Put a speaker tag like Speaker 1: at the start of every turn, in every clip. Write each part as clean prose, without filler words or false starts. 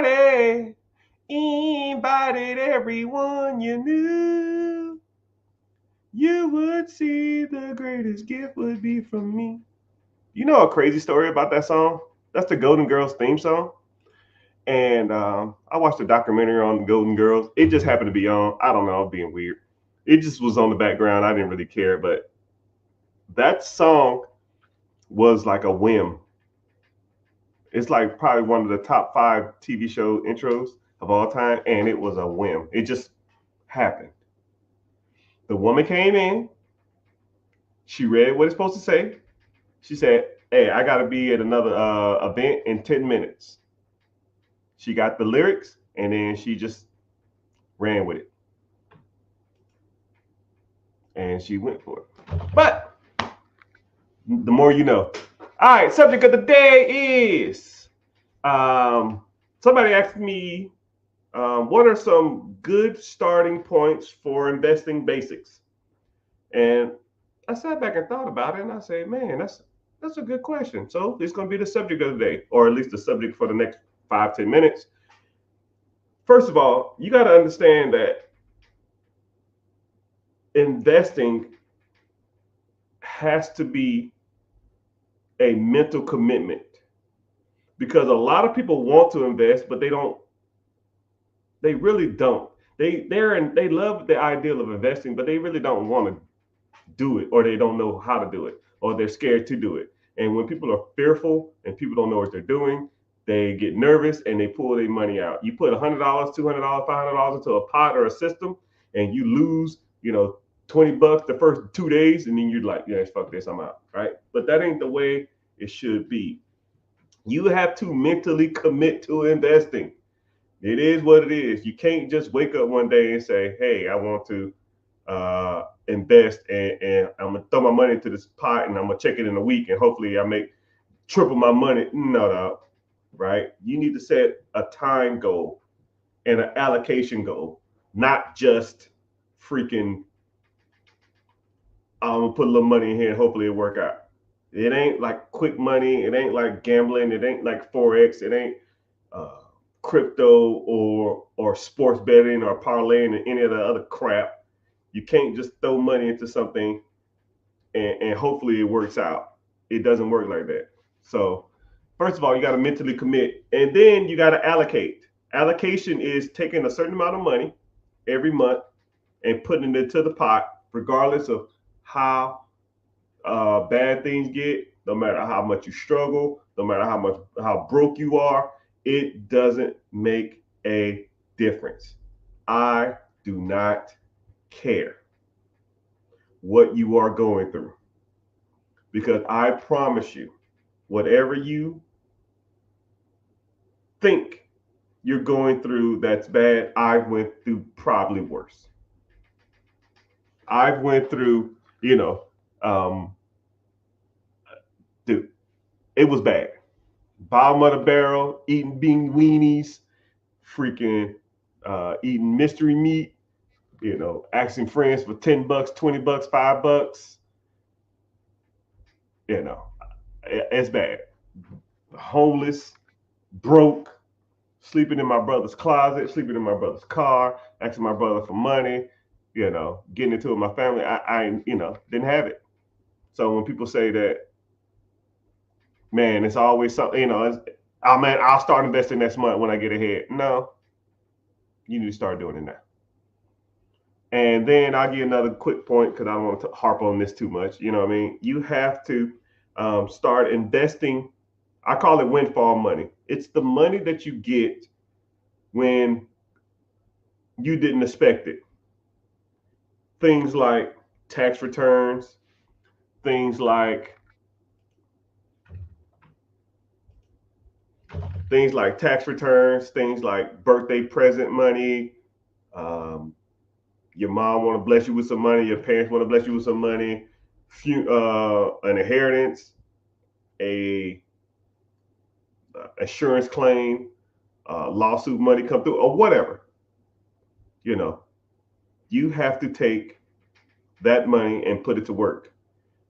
Speaker 1: party. Invited everyone you knew. You would see the greatest gift would be from me. You know a crazy story about that song? That's the Golden Girls theme song. And I watched a documentary on the Golden Girls. It just happened to be on. I don't know, I'm being weird. It just was on the background. I didn't really care, but that song was like a whim. It's like probably one of the top 5 TV show intros of all time, and it was a whim. It just happened. The woman came in. She read what it's supposed to say. She said, "Hey, I gotta be at another event in 10 minutes." She got the lyrics, and then she just ran with it, and she went for it. But the more you know. All right, subject of the day is somebody asked me what are some good starting points for investing basics, and I sat back and thought about it, and I said, man, that's a good question. So it's going to be the subject of the day, or at least the subject for the next 5-10 minutes. First of all, you got to understand that investing has to be a mental commitment, because a lot of people want to invest, but they don't. They really don't. They love the ideal of investing, but they really don't want to do it, or they don't know how to do it, or they're scared to do it. And when people are fearful and people don't know what they're doing, they get nervous and they pull their money out. You put $100, $200, $500 into a pot or a system, and you lose, $20 the first 2 days, and then you're like, yeah, fuck this, I'm out, right? But that ain't the way it should be. You have to mentally commit to investing. It is what it is. You can't just wake up one day and say, hey, I want to invest, and I'm gonna throw my money into this pot, and I'm gonna check it in a week, and hopefully I make triple my money. No, right? You need to set a time goal and an allocation goal, not just freaking I'm gonna put a little money in here and hopefully it work out. It ain't like quick money. It ain't like gambling. It ain't like forex. It ain't uh, crypto or sports betting or parlaying and any of the other crap. You can't just throw money into something and hopefully it works out. It doesn't work like that. So first of all, you got to mentally commit, and then you got to allocate. Allocation is taking a certain amount of money every month and putting it into the pot, regardless of how bad things get. No matter how much you struggle, no matter how broke you are, it doesn't make a difference. I do not care what you are going through, because I promise you, whatever you think you're going through that's bad, I went through probably worse. I went through, um, dude, it was bad. Bottom of the barrel, eating bean weenies, freaking eating mystery meat, asking friends for $10, $20, $5. You know, it's bad. Homeless, broke, sleeping in my brother's closet, sleeping in my brother's car, asking my brother for money, getting into it with my family. I didn't have it. So when people say that, man, it's always something, oh man, I'll start investing next month when I get ahead. No, you need to start doing it now. And then I'll give you another quick point, because I don't want to harp on this too much. You know what I mean? You have to start investing. I call it windfall money. It's the money that you get when you didn't expect it. Things like tax returns, things like things like birthday present money. Um, your mom want to bless you with some money. Your parents want to bless you with some money. An inheritance, a insurance claim, lawsuit money come through, or whatever. You have to take that money and put it to work,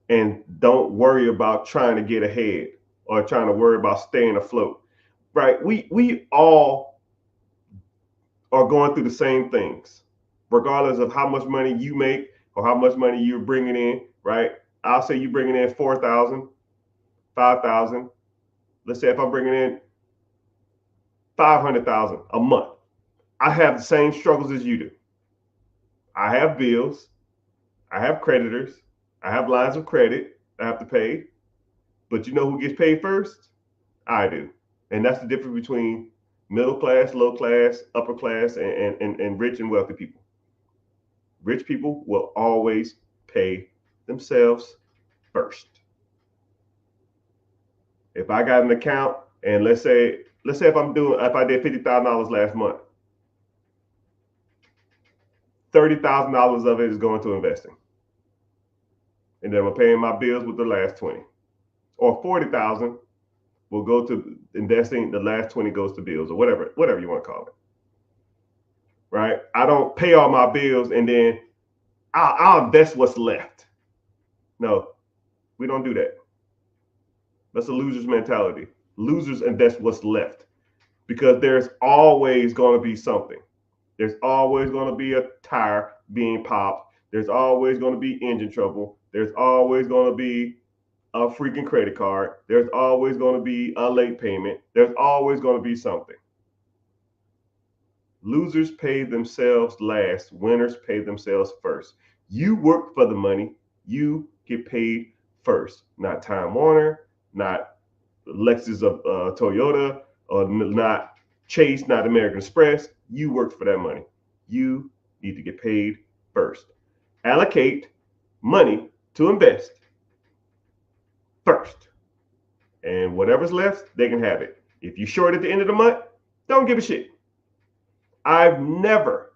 Speaker 1: and don't worry about trying to get ahead or trying to worry about staying afloat. Right? We all are going through the same things, regardless of how much money you make or how much money you're bringing in, right? I'll say you're bringing in 4,000, 5,000. Let's say if I'm bringing in 500,000 a month, I have the same struggles as you do. I have bills, I have creditors, I have lines of credit I have to pay. But you know who gets paid first? I do. And that's the difference between middle class, low class, upper class, and rich and wealthy people. Rich people will always pay themselves first. If I got an account and let's say if I did $50,000 last month, $30,000 of it is going to investing. And then I'm paying my bills with the last 20. Or 40,000 will go to investing, the last 20 goes to bills or whatever you want to call it. Right? I don't pay all my bills and then I'll invest what's left. No, we don't do that. That's a loser's mentality. Losers invest what's left because there's always going to be something. There's always going to be a tire being popped. There's always going to be engine trouble. There's always going to be a freaking credit card. There's always going to be a late payment. There's always going to be something. Losers pay themselves last. Winners pay themselves first. You work for the money. You get paid first. Not Time Warner, not Lexus of Toyota, or not Chase, not American Express. You worked for that money. You need to get paid first. Allocate money to invest first. And whatever's left, they can have it. If you short at the end of the month, don't give a shit. I've never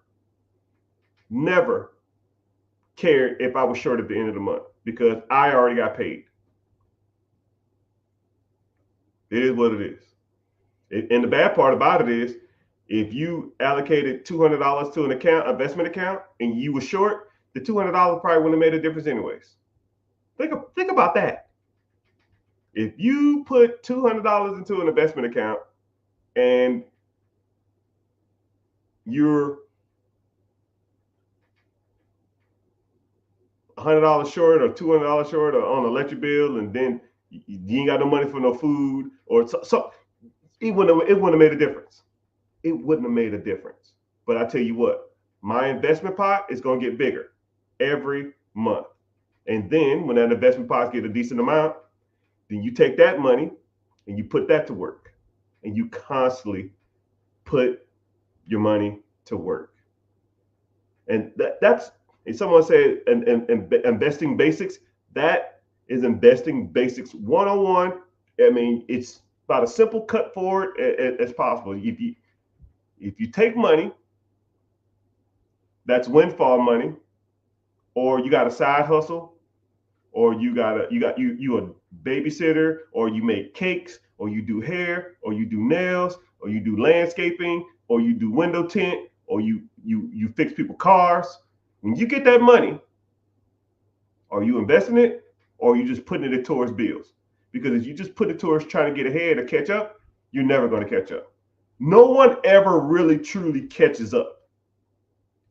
Speaker 1: cared if I was short at the end of the month because I already got paid. It is what it is. And the bad part about it is if you allocated $200 to an investment account, and you were short, the $200 probably wouldn't have made a difference anyways. Think about that. If you put $200 into an investment account and you're $100 short or $200 short or on an electric bill, and then you ain't got no money for no food, or so it wouldn't have made a difference. It wouldn't have made a difference. But I tell you what, my investment pot is going to get bigger every month. And then when that investment pot gets a decent amount, then you take that money and you put that to work. And you constantly put your money to work. And that's, if someone said investing basics, that is investing basics 101. I mean, it's about as simple cut forward as possible. If you take money that's windfall money, or you got a side hustle, or you a babysitter, or you make cakes, or you do hair, or you do nails, or you do landscaping, or you do window tint, or you fix people's cars. When you get that money, are you investing it, or are you just putting it towards bills? Because if you just put it towards trying to get ahead or catch up, you're never going to catch up. No one ever really truly catches up.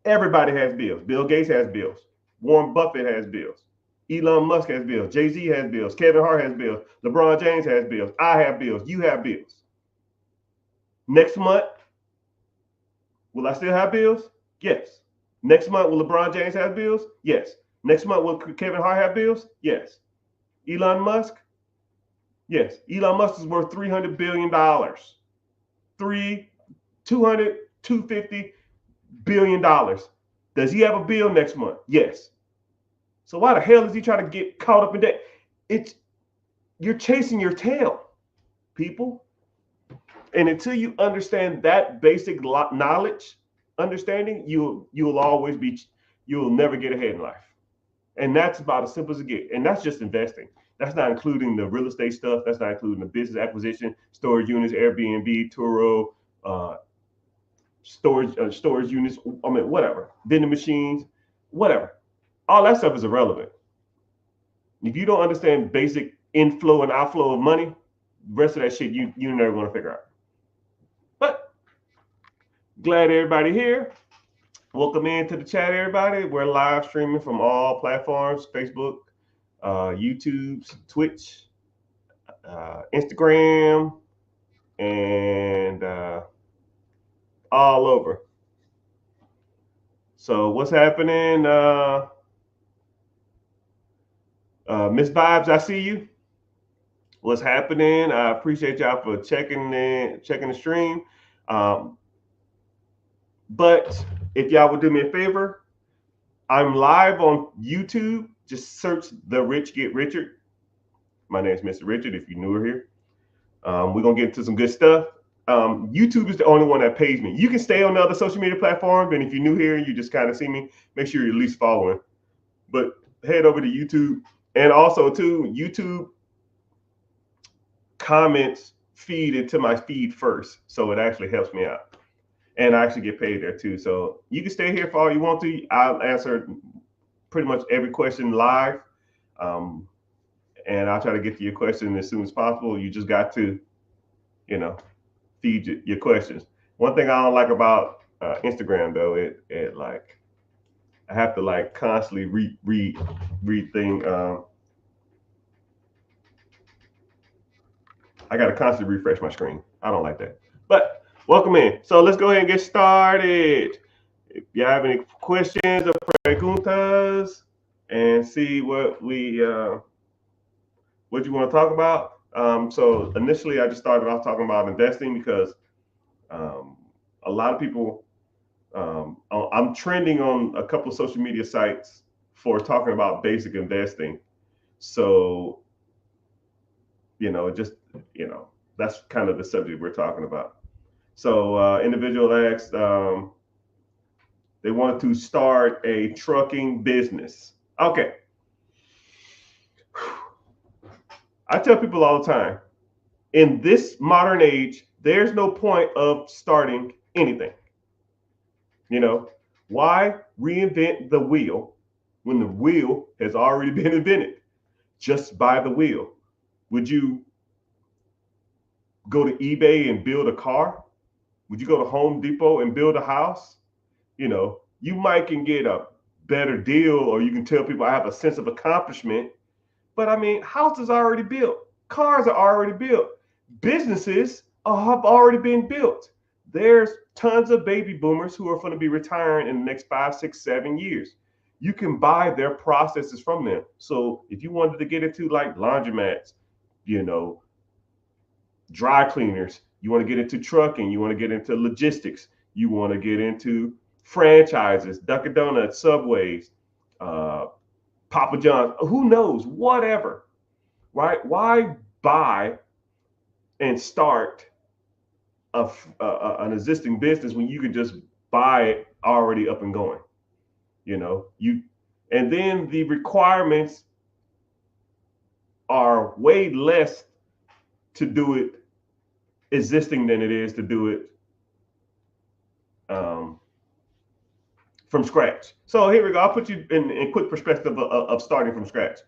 Speaker 1: Everybody has bills. Bill Gates has bills. Warren Buffett has bills. Elon Musk has bills. Jay-Z has bills. Kevin Hart has bills. LeBron James has bills. I have bills. You have bills. Next month, will I still have bills? Yes. Next month, will LeBron James have bills? Yes. Next month, will Kevin Hart have bills? Yes. Elon Musk? Yes. Elon Musk is worth $300 billion. 250 billion dollars. Does he have a bill next month? Yes. So why the hell is he trying to get caught up in that? You're chasing your tail, people. And until you understand that basic understanding, you'll never get ahead in life. And that's about as simple as it gets. And that's just investing. That's not including the real estate stuff. That's not including the business acquisition, storage units, Airbnb, Turo, storage units. I mean, whatever, vending machines, whatever. All that stuff is irrelevant. If you don't understand basic inflow and outflow of money, the rest of that shit you're never going to figure out. But Glad everybody here. Welcome into the chat, everybody. We're live streaming from all platforms: Facebook, YouTube, Twitch, Instagram, and all over. So, what's happening? Miss Vibes, I see you. What's happening? I appreciate y'all for checking the stream. Um, but if y'all would do me a favor, I'm live on YouTube. Just search The Rich Get Richard. My name is Mr. Richard. If you're newer here, we're gonna get into some good stuff. YouTube is the only one that pays me. You can stay on the other social media platforms, and if you're new here and you just kind of see me, make sure you're at least following. But head over to YouTube, and also too, YouTube comments feed into my feed first, so it actually helps me out, and I actually get paid there too. So you can stay here for all you want to. I'll answer pretty much every question live, and I'll try to get to your question as soon as possible. You just got to, feed your questions. One thing I don't like about Instagram though, it like I have to like constantly read thing. I got to constantly refresh my screen. I don't like that. But welcome in. So let's go ahead and get started. If you have any questions or preguntas, and see what what you want to talk about. So initially, I just started off talking about investing because a lot of people. I'm trending on a couple of social media sites for talking about basic investing. So just that's kind of the subject we're talking about. So individual asked, they wanted to start a trucking business. Okay. I tell people all the time, in this modern age, there's no point of starting anything. Why reinvent the wheel when the wheel has already been invented? Just buy the wheel. Would you go to eBay and build a car? Would you go to Home Depot and build a house? You might can get a better deal, or you can tell people I have a sense of accomplishment. But I mean, houses are already built. Cars are already built. Businesses have already been built. There's tons of baby boomers who are going to be retiring in the next 5, 6, 7 years. You can buy their processes from them. So if you wanted to get into like laundromats, dry cleaners, you want to get into trucking, you want to get into logistics, you want to get into franchises, Dunkin' Donuts, Subways, Papa John's, who knows, whatever, right? Why buy and start an existing business when you can just buy it already up and going? And then the requirements are way less to do it existing than it is to do it from scratch. So here we go. I'll put you in quick perspective of starting from scratch.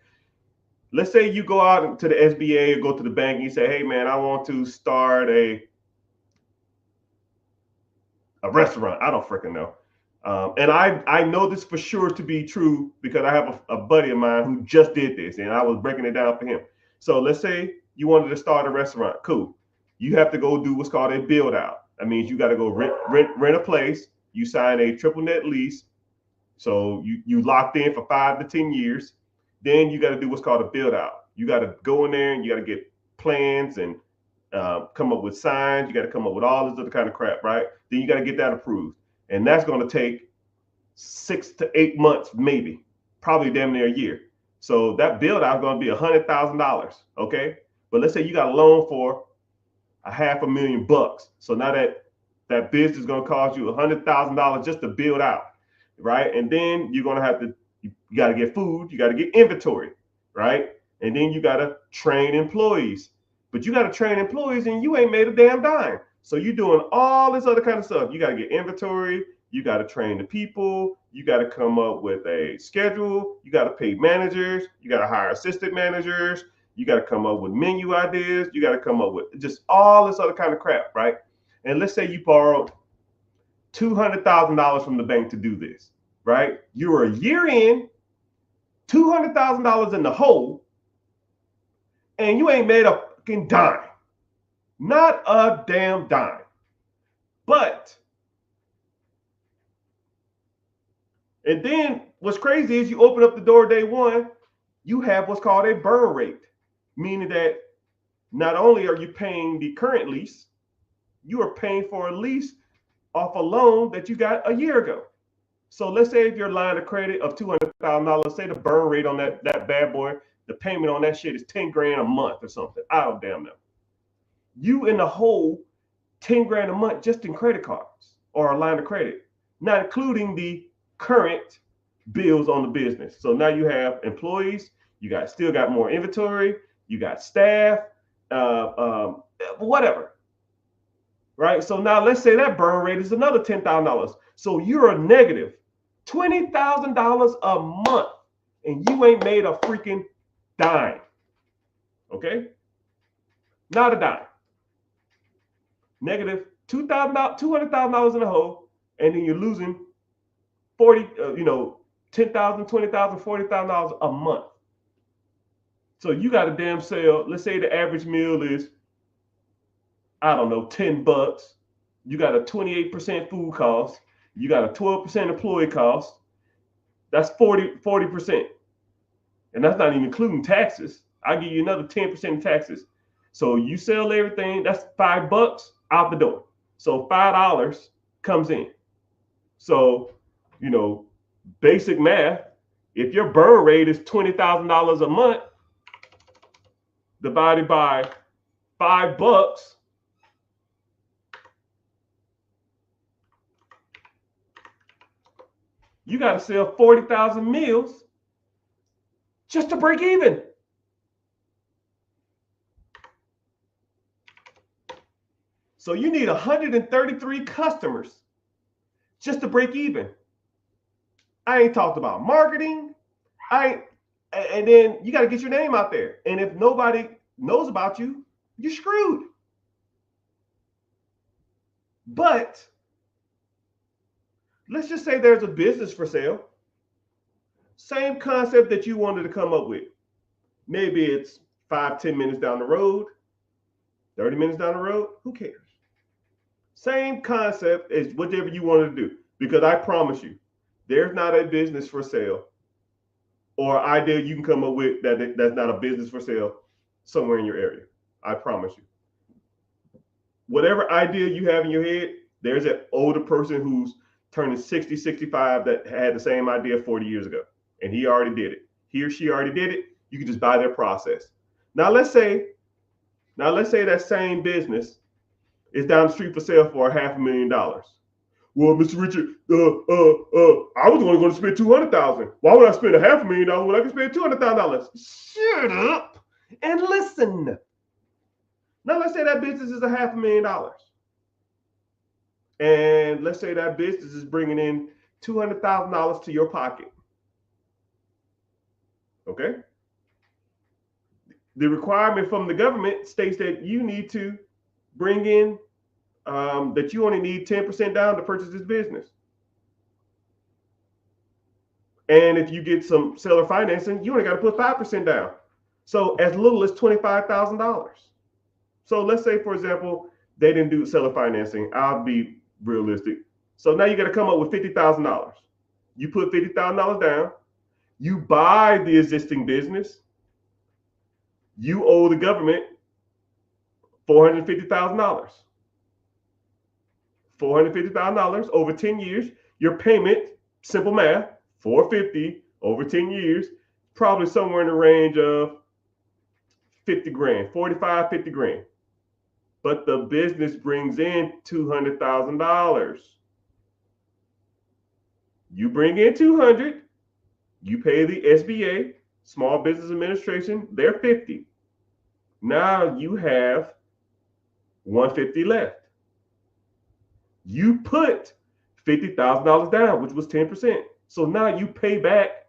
Speaker 1: Let's say you go out to the SBA or go to the bank and you say, hey man, I want to start a restaurant. I don't freaking know. And I know this for sure to be true because I have a buddy of mine who just did this and I was breaking it down for him. So let's say you wanted to start a restaurant. Cool. You have to go do what's called a build out. That means you got to go rent a place. You sign a triple net lease. So you locked in for 5 to 10 years. Then you got to do what's called a build out. You got to go in there and you got to get plans and come up with signs. You got to come up with all this other kind of crap, right? Then you got to get that approved. And that's going to take 6 to 8 months, maybe, probably damn near a year. So that build out is going to be $100,000. Okay. But let's say you got a loan for $500,000. So now that business is going to cost you $100,000 just to build out, right? And then you're going to have to, you got to get food, you got to get inventory, right? And then you got to train employees. But you got to train employees and you ain't made a damn dime. So you're doing all this other kind of stuff. You got to get inventory. You got to train the people. You got to come up with a schedule. You got to pay managers. You got to hire assistant managers. You got to come up with menu ideas. You got to come up with just all this other kind of crap, right? And let's say you borrowed $200,000 from the bank to do this, right? You're a year in, $200,000 in the hole, and you ain't made a fucking dime. Not a damn dime. But, and then what's crazy is you open up the door day one, you have what's called a burn rate, meaning that not only are you paying the current lease, you are paying for a lease off a loan that you got a year ago. So let's say if your line of credit of $200,000, say the burn rate on that bad boy, the payment on that shit is 10 grand a month or something. I don't damn know. You in the hole 10 grand a month just in credit cards or a line of credit, not including the current bills on the business. So now you have employees, you still got more inventory, you got staff, whatever. Right? So now let's say that burn rate is another $10,000. So you're a negative $20,000 a month and you ain't made a freaking dime. Okay? Not a dime. Negative $200,000 in the hole, and then you're losing 40, $10,000, $20,000, $40,000 a month. So you got a damn sale. Let's say the average meal is, I don't know, $10. You got a 28% food cost. You got a 12% employee cost. That's 40%. And that's not even including taxes. I'll give you another 10% in taxes. So you sell everything, that's $5 out the door. So $5 comes in. So, basic math, if your burn rate is $20,000 a month divided by $5, you got to sell 40,000 meals just to break even. So you need 133 customers just to break even. I ain't talked about marketing. And then you got to get your name out there. And if nobody knows about you, you're screwed. But let's just say there's a business for sale. Same concept that you wanted to come up with. Maybe it's 5-10 minutes down the road, 30 minutes down the road. Who cares? Same concept as whatever you wanted to do. Because I promise you, there's not a business for sale or idea you can come up with that's not a business for sale somewhere in your area. I promise you. Whatever idea you have in your head, there's an older person who's turning 60, 65 that had the same idea 40 years ago. And he already did it. He or she already did it. You can just buy their process. Now let's say that same business is down the street for sale for $500,000. Well, Mr. Richard, I was only going to spend $200,000. Why would I spend $500,000 when I can spend $200,000? Shut up and listen. Now let's say that business is $500,000, and let's say that business is bringing in $200,000 to your pocket. Okay. The requirement from the government states that you need to bring in that you only need 10% down to purchase this business. And if you get some seller financing, you only got to put 5% down. So as little as $25,000. So let's say, for example, they didn't do seller financing. I'll be realistic. So now you got to come up with $50,000. You put $50,000 down. You buy the existing business. You owe the government $450,000. $450,000 over 10 years. Your payment, simple math, $450 over 10 years, probably somewhere in the range of 50 grand, 45, 50 grand. But the business brings in $200,000. You bring in 200, you pay the SBA, Small Business Administration, they're 50. Now you have 150 left. You put $50,000 down, which was 10%. So now you pay back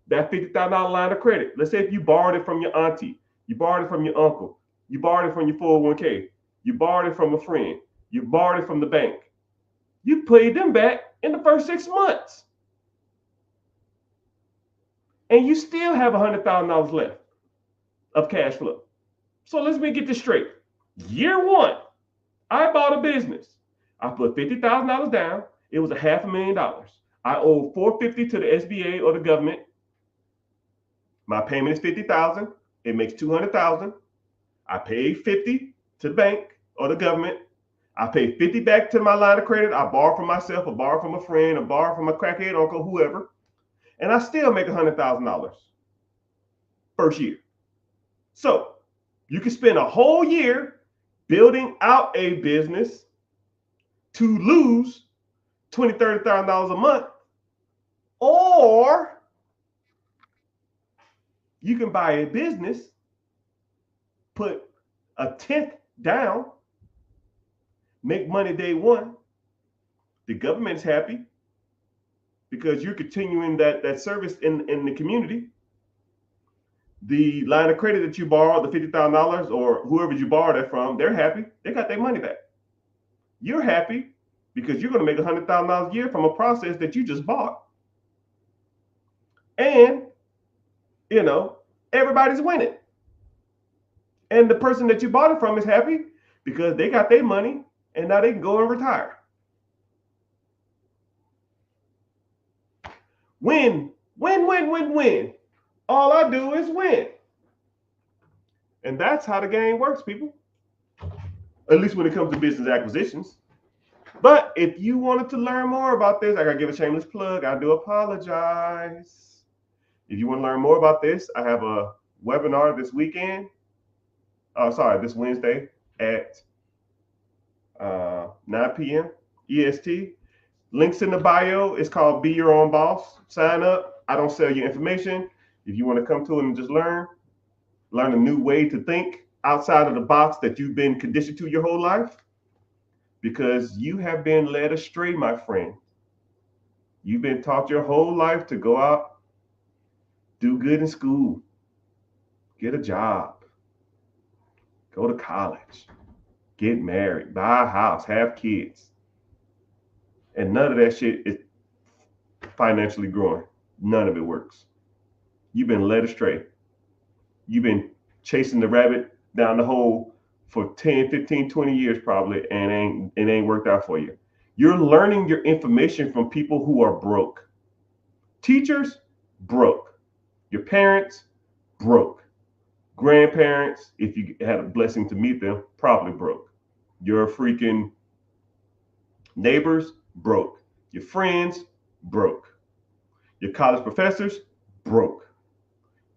Speaker 1: that $50,000 line of credit. Let's say if you borrowed it from your auntie, you borrowed it from your uncle, you borrowed it from your 401k, you borrowed it from a friend, you borrowed it from the bank. You paid them back in the first 6 months. And you still have $100,000 left of cash flow. So let me get this straight. Year one, I bought a business. I put $50,000 down. It was $500,000. I owe $450 to the SBA or the government. My payment is $50,000. It makes $200,000. I pay $50 to the bank or the government. I pay $50 back to my line of credit. I borrow from myself, or borrow from a friend, or borrow from a crackhead uncle, whoever, and I still make $100,000 first year. So you can spend a whole year building out a business to lose $20,000, $30,000 a month, or you can buy a business, put a tenth down, make money day one. The government's happy because you're continuing that service in the community. The line of credit that you borrowed, the $50,000 or whoever you borrowed that from, they're happy. They got their money back. You're happy because you're going to make $100,000 a year from a process that you just bought. And, everybody's winning. And the person that you bought it from is happy because they got their money and now they can go and retire. Win, win, win, win, win. All I do is win. And that's how the game works, people. At least when it comes to business acquisitions. But if you wanted to learn more about this, I got to give a shameless plug. I do apologize. If you want to learn more about this, I have a webinar this weekend. This Wednesday at 9 p.m. EST. Links in the bio. It's called Be Your Own Boss. Sign up. I don't sell your information. If you want to come to it and just learn a new way to think outside of the box that you've been conditioned to your whole life, because you have been led astray, my friend. You've been taught your whole life to go out, do good in school, get a job, go to college, get married, buy a house, have kids. And none of that shit is financially growing. None of it works. You've been led astray. You've been chasing the rabbit down the hole for 10, 15, 20 years probably, and it ain't worked out for you. You're learning your information from people who are broke. Teachers, broke. Your parents, broke. Grandparents, if you had a blessing to meet them, probably broke. Your freaking neighbors, broke. Your friends, broke. Your college professors, broke.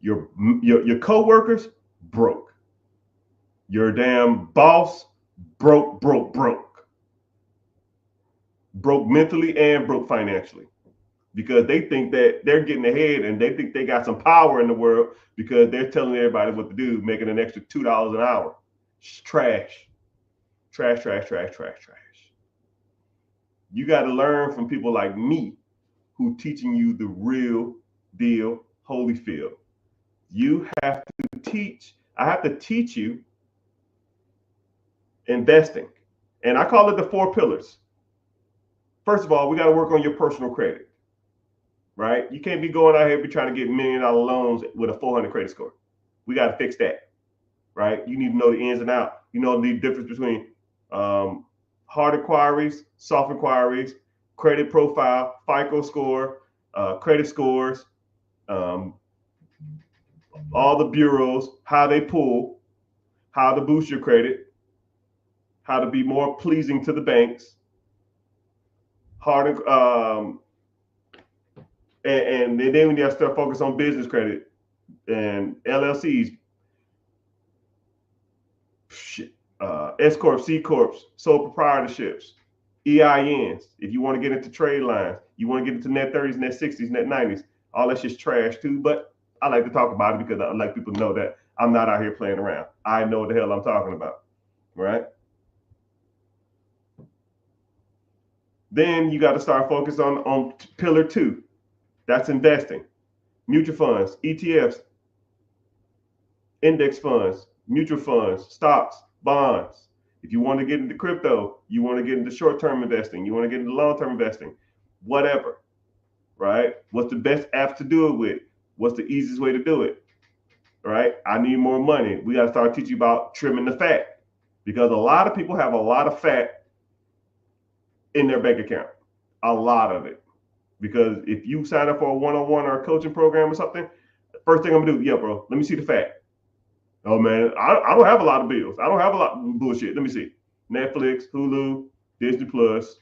Speaker 1: Your co-workers, broke. Your damn boss, broke. Broke mentally and broke financially. Because they think that they're getting ahead and they think they got some power in the world because they're telling everybody what to do, making an extra $2 an hour. It's trash. Trash. You got to learn from people like me who teaching you the real deal, Holyfield. You have to teach. I have to teach you investing. And I call it the 4 pillars. First of all, we got to work on your personal credit, right? You can't be going out here be trying to get $1 million loans with a 400 credit score. We got to fix that, right? You need to know the ins and outs. You know the difference between hard inquiries, soft inquiries, credit profile, FICO score, credit scores, all the bureaus, how they pull, how to boost your credit, how to be more pleasing to the banks, and then when you start focus on business credit and LLCs, S corp, C corps, sole proprietorships, EINs. If you want to get into trade lines, you want to get into net 30s, net 60s, net 90s, all that shit's trash too. But I like to talk about it because I like people to know that I'm not out here playing around. I know what the hell I'm talking about, right? Then you got to start focusing on pillar 2. That's investing. Mutual funds, ETFs, index funds, mutual funds, stocks, bonds, If you want to get into crypto, you want to get into short-term investing, you want to get into long-term investing, whatever, right? What's the best app to do it with? What's the easiest way to do it, right? I need more money. We got to start teaching you about trimming the fat, because a lot of people have a lot of fat in their bank account, a lot of it. Because if you sign up for a one-on-one or a coaching program or something, first thing I'm gonna do, yeah, bro, let me see the fat. Oh man, I don't have a lot of bills. I don't have a lot of bullshit. Let me see. Netflix, Hulu, Disney Plus,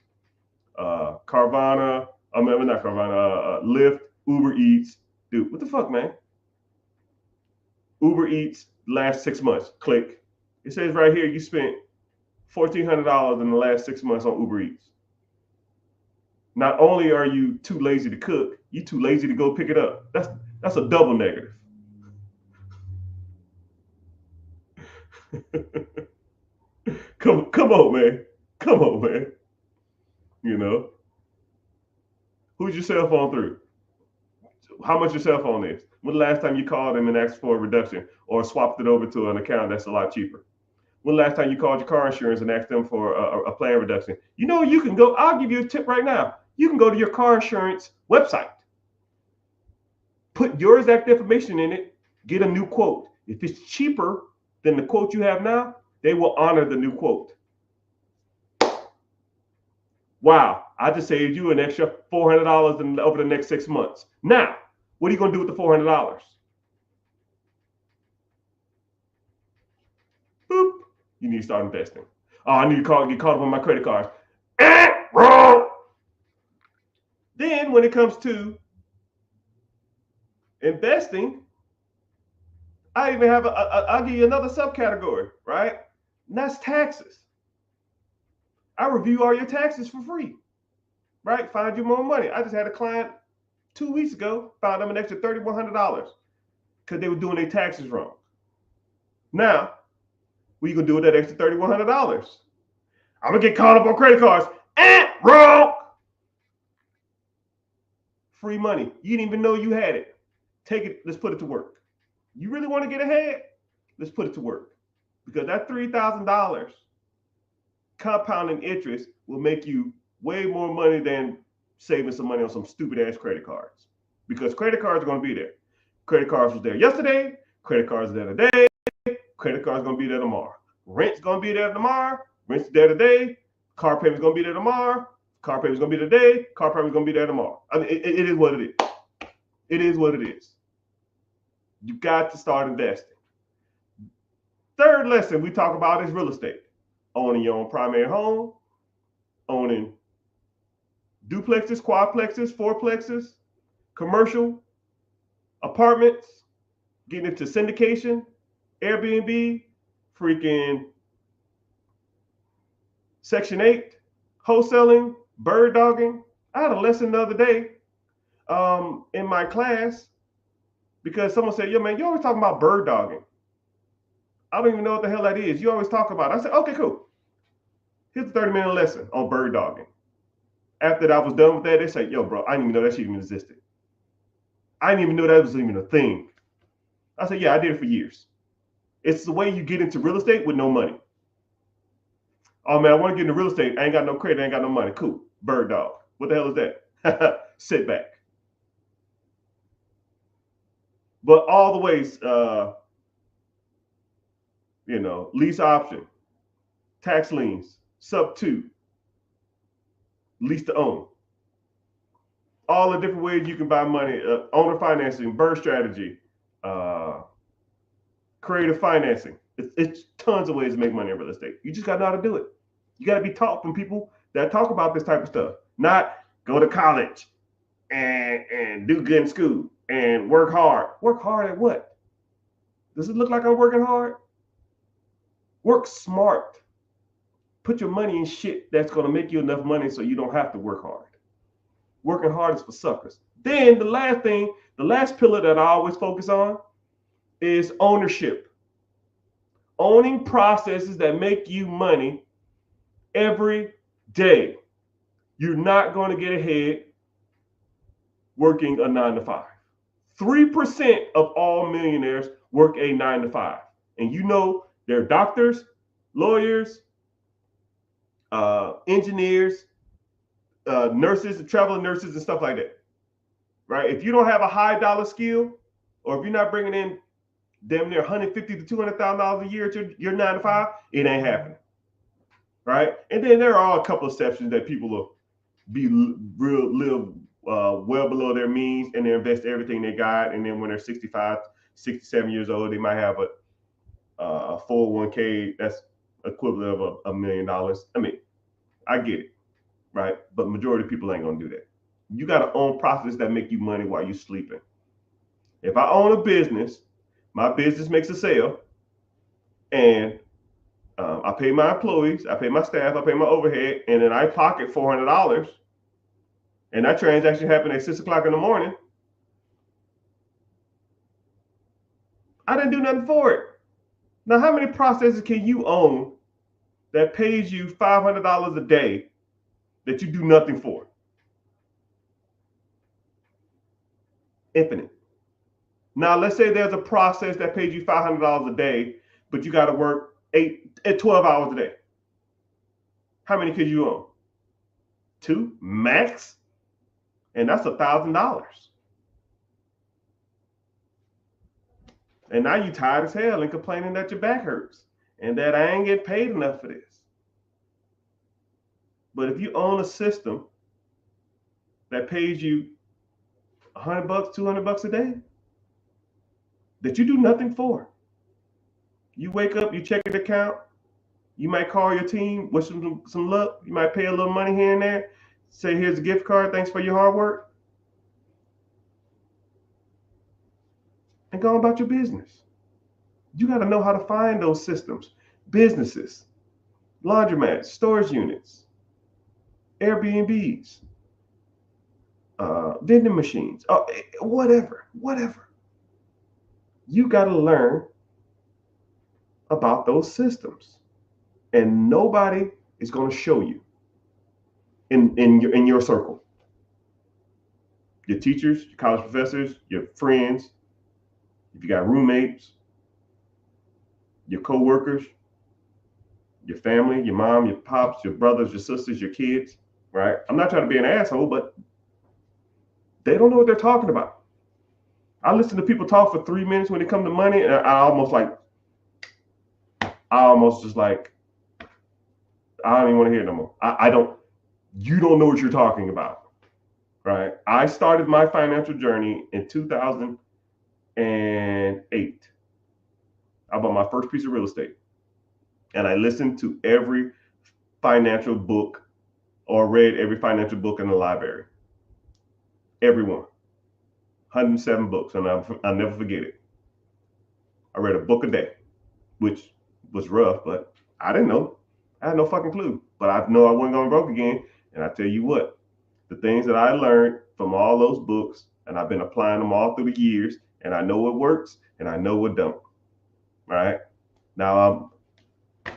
Speaker 1: Carvana. I mean, not Carvana. Lyft, Uber Eats. Dude, what the fuck, man? Uber Eats last 6 months. Click. It says right here you spent $1,400 in the last 6 months on Uber Eats. Not only are you too lazy to cook, you too lazy to go pick it up. That's a double negative. come on, man. Come on, man. You know, who's your cell phone through? How much your cell phone is? When the last time you called them and asked for a reduction or swapped it over to an account that's a lot cheaper? When the last time you called your car insurance and asked them for a plan reduction? You know, you can go, I'll give you a tip right now. You can go to your car insurance website, put your exact information in it, get a new quote. If it's cheaper than the quote you have now, they will honor the new quote. Wow, I just saved you an extra $400 over the next 6 months. Now, what are you going to do with the $400? Boop. You need to start investing. Oh, I need to get caught up on my credit cards. Wrong. Then when it comes to investing, I even have I'll give you another subcategory, right? And that's taxes. I review all your taxes for free, right? Find you more money. I just had a client 2 weeks ago, found them an extra $3,100 because they were doing their taxes wrong. Now, what are you going to do with that extra $3,100? I'm going to get caught up on credit cards. Wrong. Free money. You didn't even know you had it. Take it. Let's put it to work. You really want to get ahead? Let's put it to work. Because that $3,000 compounding interest will make you way more money than saving some money on some stupid ass credit cards. Because credit cards are going to be there. Credit cards was there yesterday. Credit cards are there today. Credit cards are going to be there tomorrow. Rent's going to be there tomorrow. Rent's there today. Car payment's going to be there tomorrow. Car payment's going to be today. Car payment's going to be there tomorrow. I mean, it is what it is. It is what it is. You got to start investing. Third lesson we talk about is real estate. Owning your own primary home, owning duplexes, quadplexes, fourplexes, commercial apartments, getting into syndication, Airbnb, freaking Section 8, wholesaling, bird dogging. I had a lesson the other day in my class because someone said, yo, man, you always talking about bird dogging. I don't even know what the hell that is. You always talk about it. I said, okay, cool. Here's a 30-minute lesson on bird dogging. After I was done with that, they said, yo, bro, I didn't even know that shit even existed. I didn't even know that was even a thing. I said, yeah, I did it for years. It's the way you get into real estate with no money. Oh, man, I want to get into real estate. I ain't got no credit. I ain't got no money. Cool. Bird dog. What the hell is that? Sit back. But all the ways, lease option, tax liens, sub 2, lease to own. All the different ways you can buy money, owner financing, bird strategy, creative financing. It's tons of ways to make money in real estate. You just got to know how to do it. You got to be taught from people that talk about this type of stuff, not go to college and do good in school and work hard. Work hard at what? Does it look like I'm working hard? Work smart. Put your money in shit that's going to make you enough money so you don't have to work hard. Working hard is for suckers. Then the last pillar that I always focus on is ownership. Owning processes that make you money every day. You're not going to get ahead working a 9-to-5. 3% of all millionaires work a 9-to-5. And you know they're doctors, lawyers, engineers, nurses, traveling nurses, and stuff like that. Right? If you don't have a high dollar skill, or if you're not bringing in damn near $150,000 to $200,000 a year to your 9 to 5, it ain't happening. Right? And then there are a couple of exceptions that people will live well below their means, and they invest everything they got, and then when they're 65, 67 years old, they might have a 401k that's equivalent of $1 million. I mean, I get it, right? But majority of people ain't gonna do that. You got to own processes that make you money while you're sleeping. If I own a business, my business makes a sale, and I pay my employees, I pay my staff, I pay my overhead, and then I pocket $400, and that transaction happened at 6 o'clock in the morning. I didn't do nothing for it. Now, how many processes can you own that pays you $500 a day that you do nothing for? Infinite. Now, let's say there's a process that pays you $500 a day, but you got to work 12 hours a day. How many could you own? 2 max, and that's $1,000. And now you tired as hell and complaining that your back hurts and that I ain't getting paid enough for this. But if you own a system that pays you $100, $200 a day that you do nothing for, you wake up, you check your account, you might call your team, wish them some luck, you might pay a little money here and there, say here's a gift card, thanks for your hard work, and go about your business. You got to know how to find those systems. Businesses, laundromats, storage units, Airbnbs, vending machines, whatever. You got to learn about those systems, and nobody is going to show you in your circle. Your teachers, your college professors, your friends, if you got roommates, your co-workers, your family, your mom, your pops, your brothers, your sisters, your kids, right? I'm not trying to be an asshole, but they don't know what they're talking about. I listen to people talk for 3 minutes when it comes to money, and I almost just like, I don't even want to hear it no more. You don't know what you're talking about, right? I started my financial journey in 2008. I bought my first piece of real estate, and I listened to every financial book or read every financial book in the library. Every one. 107 books, and I'll never forget it. I read a book a day, which was rough, but I didn't know. I had no fucking clue, but I know I wasn't going broke again. And I tell you what, the things that I learned from all those books, and I've been applying them all through the years, and I know what works and I know what don't. Right now,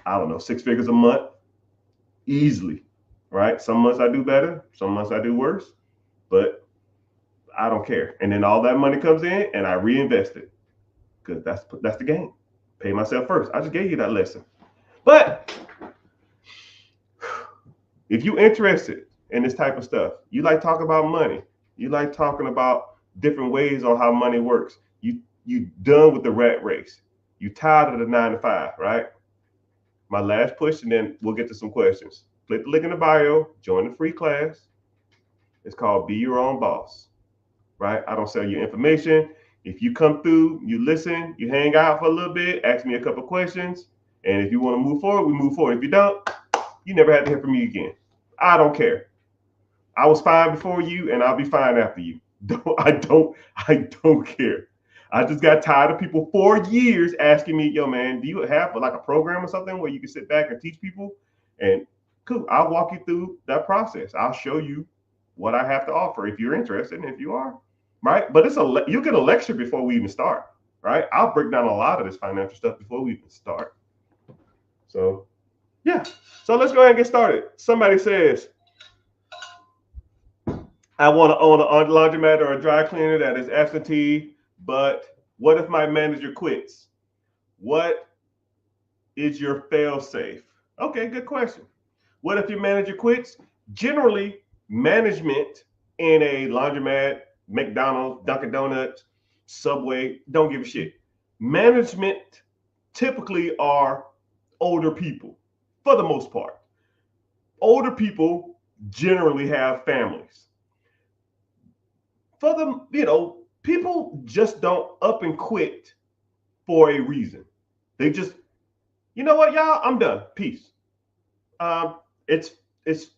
Speaker 1: I don't know, 6 figures a month, easily. Right? Some months I do better, some months I do worse, but I don't care. And then all that money comes in, and I reinvest it, because that's the game. Pay myself first. I just gave you that lesson. But if you're interested in this type of stuff, you like talking about money, you like talking about different ways on how money works, you done with the rat race, you tired of the 9 to 5, right? My last push, and then we'll get to some questions. Click the link in the bio, join the free class. It's called Be Your Own Boss, right? I don't sell your information. If you come through, you listen, you hang out for a little bit, ask me a couple questions, and if you want to move forward, we move forward. If you don't, you never have to hear from me again. I don't care. I was fine before you, and I'll be fine after you. I don't care. I just got tired of people for years asking me, yo, man, do you have like a program or something where you can sit back and teach people? And cool, I'll walk you through that process. I'll show you what I have to offer if you're interested, and if you are, right? But you get a lecture before we even start, right? I'll break down a lot of this financial stuff before we even start. So, yeah. So let's go ahead and get started. Somebody says, I want to own a laundromat or a dry cleaner that is absentee, but what if my manager quits? What is your fail safe? Okay, good question. What if your manager quits? Generally, management in a laundromat, McDonald's, Dunkin' Donuts, Subway, don't give a shit. Management typically are older people for the most part. Older people generally have families. For them, people just don't up and quit for a reason. They just, you know what, y'all, I'm done. Peace. Um, it's it's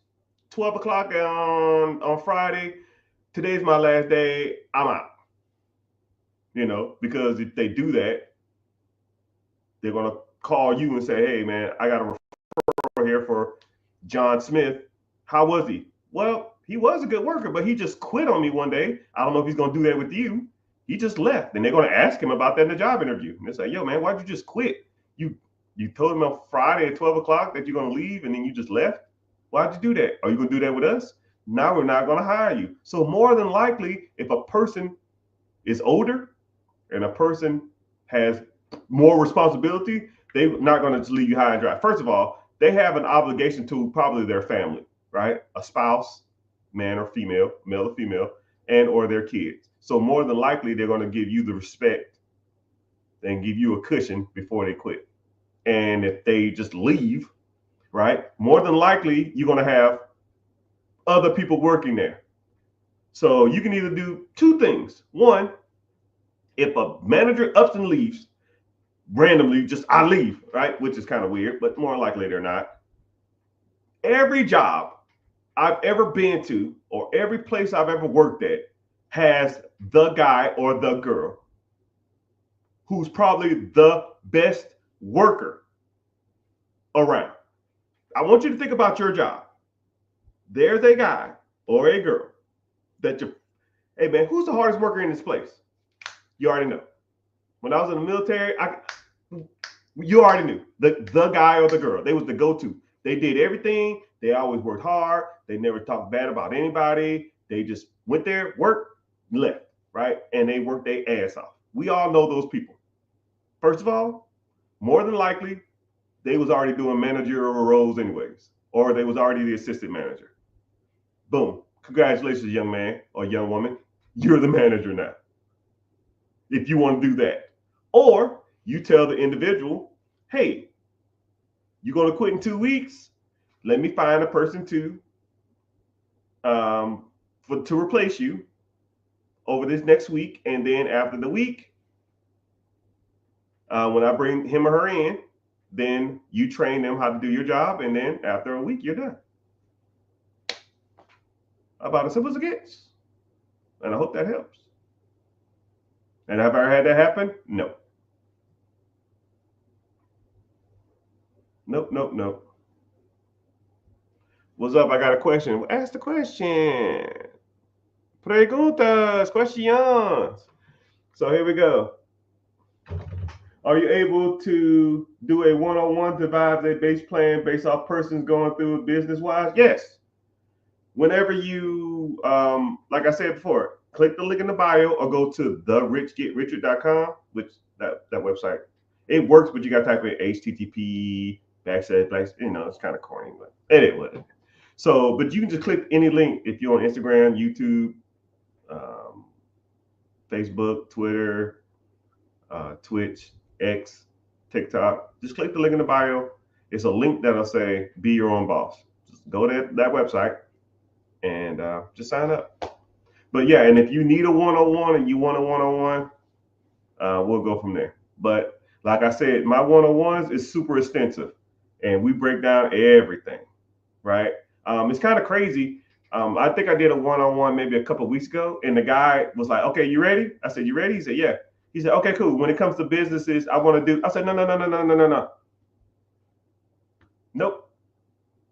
Speaker 1: 12 o'clock on Friday. Today's my last day. I'm out. Because if they do that, they're gonna call you and say, "Hey, man, I got a referral here for John Smith. How was he?" Well, he was a good worker, but he just quit on me one day. I don't know if he's gonna do that with you. He just left, and they're gonna ask him about that in the job interview. And they say, "Yo, man, why'd you just quit? You told him on Friday at 12 o'clock that you're gonna leave, and then you just left. Why'd you do that? Are you gonna do that with us? Now we're not gonna hire you." So more than likely, if a person is older and a person has more responsibility, they're not going to just leave you high and dry. First of all, they have an obligation to probably their family, right? A spouse, man or female, male or female, and or their kids. So more than likely, they're going to give you the respect and give you a cushion before they quit. And if they just leave, right, more than likely, you're going to have other people working there. So you can either do two things. One, if a manager ups and leaves randomly, just I leave, right? Which is kind of weird, but more likely they're not. Every job I've ever been to or every place I've ever worked at has the guy or the girl who's probably the best worker around. I want you to think about your job. There's a guy or a girl that hey man, who's the hardest worker in this place? You already know. When I was in the military, you already knew the guy or the girl. They was the go-to. They did everything. They always worked hard. They never talked bad about anybody. They just went there, worked, left, right? And they worked their ass off. We all know those people. First of all, more than likely, they was already doing managerial roles anyways, or they was already the assistant manager. Boom. Congratulations, young man or young woman. You're the manager now. If you want to do that. Or you tell the individual, hey, you're going to quit in 2 weeks. Let me find a person to replace you over this next week. And then after the week, when I bring him or her in, then you train them how to do your job. And then after a week, you're done. About as simple as it gets. And I hope that helps. And have I ever had that happen? No. Nope. What's up? I got a question. Ask the question. Preguntas, questions. So here we go. Are you able to do a one-on-one devise a base plan based off persons going through business-wise? Yes. Whenever you, like I said before, click the link in the bio or go to therichgetricher.com, which that website, it works, but you got to type in HTTP // it's kind of corny, but anyway. So, but you can just click any link if you're on Instagram, YouTube, Facebook, Twitter, Twitch, X, TikTok. Just click the link in the bio. It's a link that'll say "Be Your Own Boss." Just go to that website and just sign up. But yeah, and if you need a one-on-one and you want a one-on-one, we'll go from there. But like I said, my one-on-ones is super extensive, and we break down everything, right? It's kind of crazy. I think I did a one-on-one maybe a couple of weeks ago, and the guy was like, "Okay, you ready?" I said, "You ready?" He said, "Yeah." He said, "Okay, cool. When it comes to businesses, I want to do." I said, "No. Nope.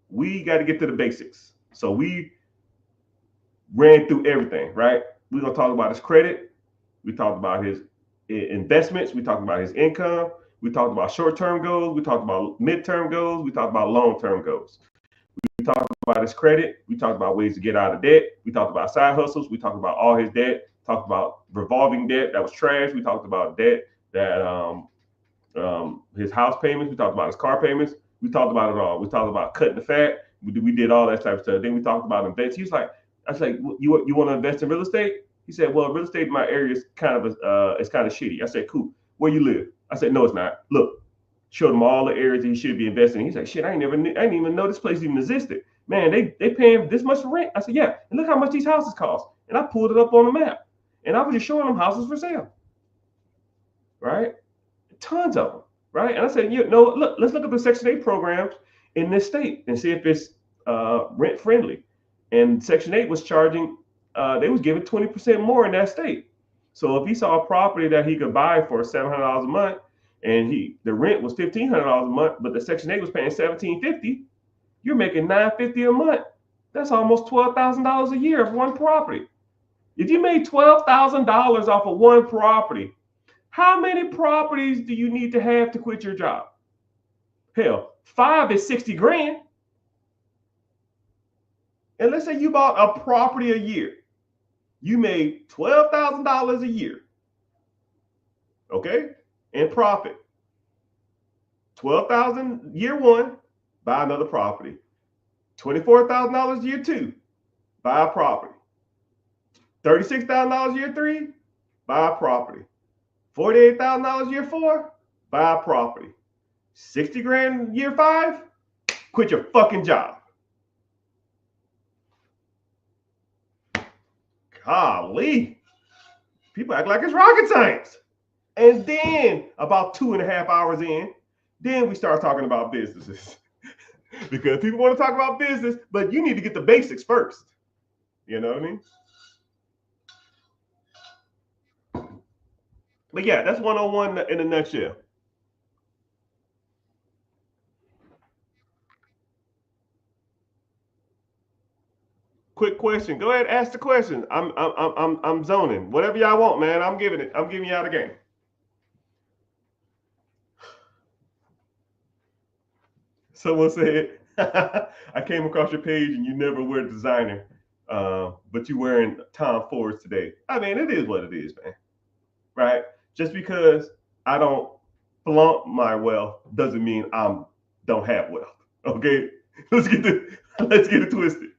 Speaker 1: We got to get to the basics." So we ran through everything, right? We're gonna talk about his credit. We talked about his investments. We talked about his income. We talked about short-term goals. We talked about midterm goals. We talked about long-term goals. We talked about his credit. We talked about ways to get out of debt. We talked about side hustles. We talked about all his debt. Talked about revolving debt that was trash. We talked about debt that his house payments. We talked about his car payments. We talked about it all. We talked about cutting the fat. We did all that type of stuff. Then we talked about invest. He was like, I was like, you want to invest in real estate? He said, well, real estate in my area is kind of it's kind of shitty. I said, cool. Where you live? I said, no, it's not. Look, showed him all the areas that he should be investing in. He's like, shit, I didn't even know this place even existed. Man, they paying this much for rent. I said, yeah, and look how much these houses cost. And I pulled it up on the map, and I was just showing them houses for sale, right? Tons of them, right? And I said, look, let's look at the Section 8 programs in this state and see if it's rent friendly. And Section 8 was charging, they was giving 20% more in that state. So if he saw a property that he could buy for $700 a month, and the rent was $1,500 a month, but the Section 8 was paying $1,750, you're making $950 a month. That's almost $12,000 a year of one property. If you made $12,000 off of one property, how many properties do you need to have to quit your job? Hell, 5 is 60 grand. And let's say you bought a property a year. You made $12,000 a year. Okay? In profit. $12,000 year one, buy another property. $24,000 year two, buy a property. $36,000 year three, buy a property. $48,000 year four, buy a property. 60 grand year five, quit your fucking job. Golly. People act like it's rocket science. And then about 2.5 hours in, then we start talking about businesses. Because people want to talk about business, but you need to get the basics first. You know what I mean? But yeah, that's 101 in a nutshell. Quick question. Go ahead, ask the question. I'm zoning. Whatever y'all want, man. I'm giving it. I'm giving y'all the game. Someone said, I came across your page and you never wear designer, but you wearing Tom Fords today. I mean, it is what it is, man. Right? Just because I don't flaunt my wealth doesn't mean I don't have wealth. Okay? Let's get it twisted.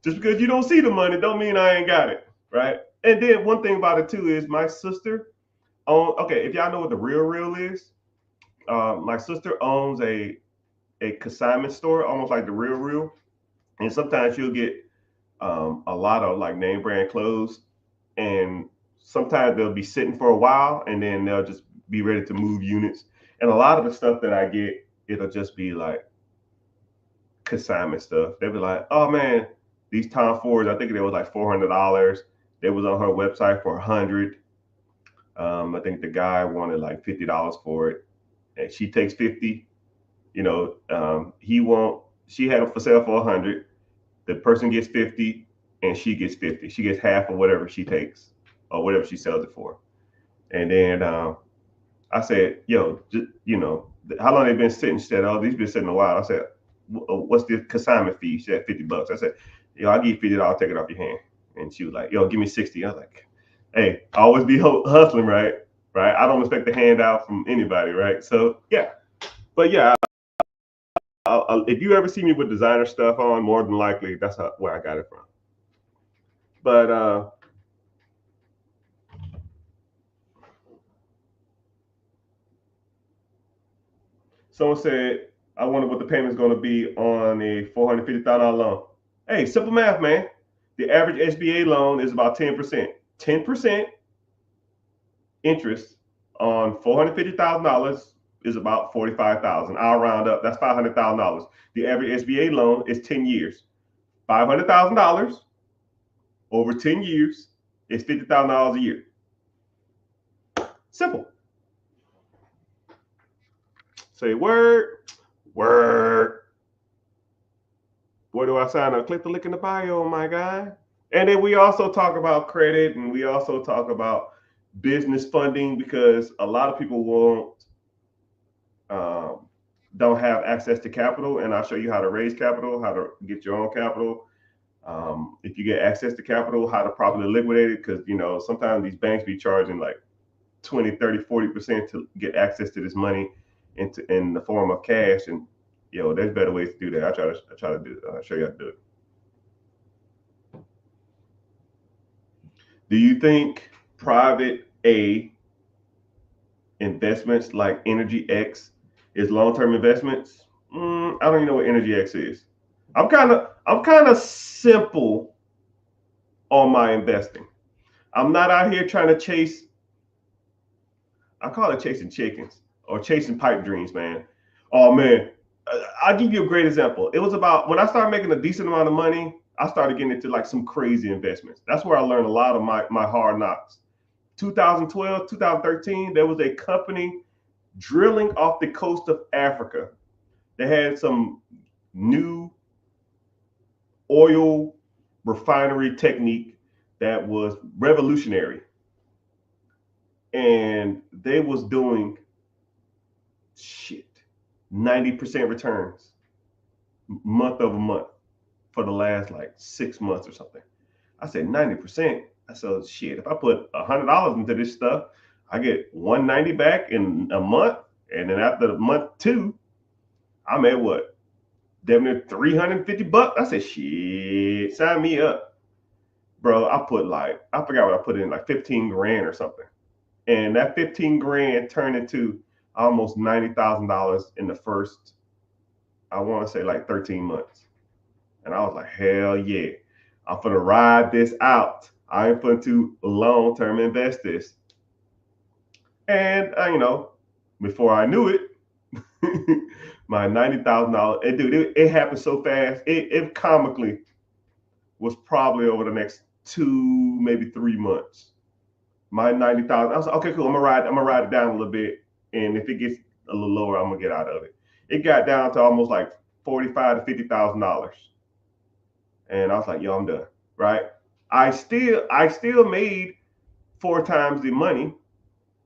Speaker 1: Just because you don't see the money don't mean I ain't got it, right? And then one thing about it too is my sister okay, if y'all know what the Real is, my sister owns a consignment store, almost like the Real, and sometimes she'll get a lot of like name brand clothes, and sometimes they'll be sitting for a while, and then they'll just be ready to move units. And a lot of the stuff that I get, it'll just be like consignment stuff. They'll be like, "Oh man, these Tom Fords, I think they was like $400. They was on her website for $100. I think the guy wanted like $50 for it, and she takes 50. You know, She had them for sale for 100. The person gets 50, and she gets 50. She gets half of whatever she takes or whatever she sells it for. And then I said, "Yo, how long they been sitting?" She said, "Oh, these been sitting a while." I said, "What's the consignment fee?" She said, $50. I said, I'll give you $50. Take it off your hand. And she was like, "Yo, give me 60." I was like, hey, I always be hustling, right? Right. I don't expect a handout from anybody, right? So yeah, but yeah, if you ever see me with designer stuff on, more than likely that's where I got it from. But someone said, I wonder what the payment's going to be on a $450,000 loan. Hey, simple math, man. The average SBA loan is about 10%. 10% interest on $450,000 is about $45,000. I'll round up. That's $500,000. The average SBA loan is 10 years. $500,000 over 10 years is $50,000 a year. Simple. Say word. Where do I sign up? Click the link in the bio, my guy. And then we also talk about credit, and we also talk about business funding, because a lot of people don't have access to capital, and I'll show you how to raise capital, how to get your own capital. If you get access to capital, how to properly liquidate it, because sometimes these banks be charging like 20, 30, 40% to get access to this money. in the form of cash. And there's better ways to do that. I try to do. I'll show you how to do it. Do you think private A investments like Energy X is long-term investments? I don't even know what Energy X is. I'm kind of simple on my investing. I'm not out here trying to chase. I call it chasing chickens or chasing pipe dreams, man. Oh man, I'll give you a great example. It was about when I started making a decent amount of money. I started getting into like some crazy investments. That's where I learned a lot of my hard knocks. 2012, 2013, there was a company drilling off the coast of Africa. They had some new oil refinery technique that was revolutionary. And they was doing 90% returns month over month for the last like 6 months or something. I said 90%. I said, if I put $100 into this stuff, I get 190 back in a month. And then after the month 2, I'm at what? Damn near $350. I said, sign me up. Bro, I forgot what I put in, like 15 grand or something. And that 15 grand turned into almost $90,000 in the first, I want to say like 13 months. And I was like, hell yeah, I'm going to ride this out. I ain't going to long-term invest this. And, before I knew it, my $90,000, dude, it happened so fast. It comically was probably over the next 2, maybe 3 months. My 90,000, I was like, okay, cool. I'm gonna ride it down a little bit, and if it gets a little lower, I'm gonna get out of it. It got down to almost like $45,000 to $50,000, and I was like, yo, I'm done. Right? I still made 4 times the money.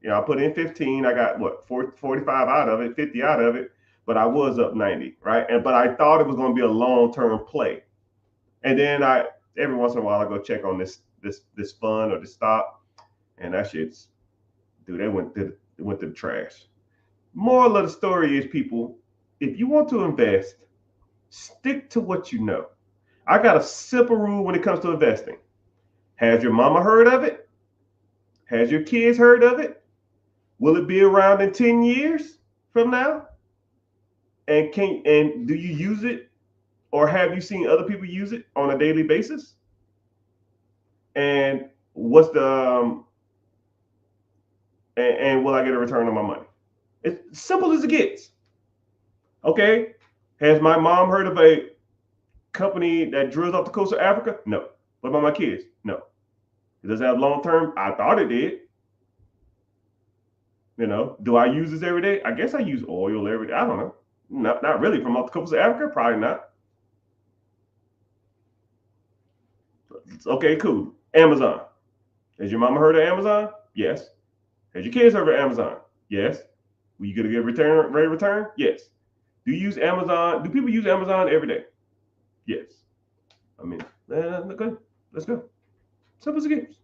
Speaker 1: I put in 15. I got what 45 out of it, 50 out of it, but I was up 90. Right? But I thought it was gonna be a long-term play, and then every once in a while I go check on this fund or this stock. And that shit's, dude, it went to the trash. Moral of the story is, people, if you want to invest, stick to what you know. I got a simple rule when it comes to investing. Has your mama heard of it? Has your kids heard of it? Will it be around in 10 years from now? And do you use it, or have you seen other people use it on a daily basis? And what's the and will I get a return on my money? It's simple as it gets. Okay. Has my mom heard of a company that drills off the coast of Africa? No. What about my kids? No. It doesn't have long term. I thought it did. Do I use this every day? I guess I use oil every day. I don't know. Not really. From off the coast of Africa? Probably not. Okay, cool. Amazon. Has your mama heard of Amazon? Yes. Has your kids heard of Amazon? Yes. Will you get a good rate of return? Yes. Do you use Amazon? Do people use Amazon every day? Yes. I mean, okay, let's go. Simple as it gets.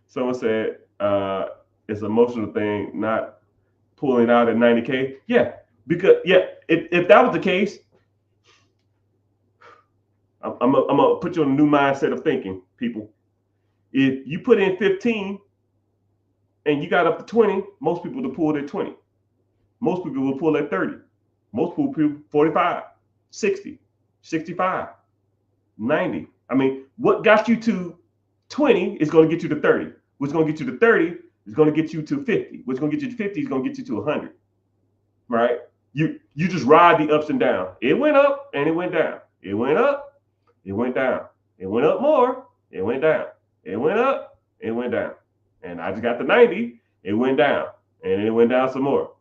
Speaker 1: Someone said it's an emotional thing, not pulling out at 90K. Yeah, because if that was the case, I'm gonna put you on a new mindset of thinking, people. If you put in 15 and you got up to 20, most people will pull at 20. Most people will pull at 30. Most people 45, 60, 65, 90. I mean, what got you to 20 is going to get you to 30. What's going to get you to 30 is going to get you to 50. What's going to get you to 50 is going to get you to 100. Right? You just ride the ups and downs. It went up and it went down. It went up, it went down. It went up more, it went down. It went up, it went down. And I just got to 90, it went down. And it went down some more.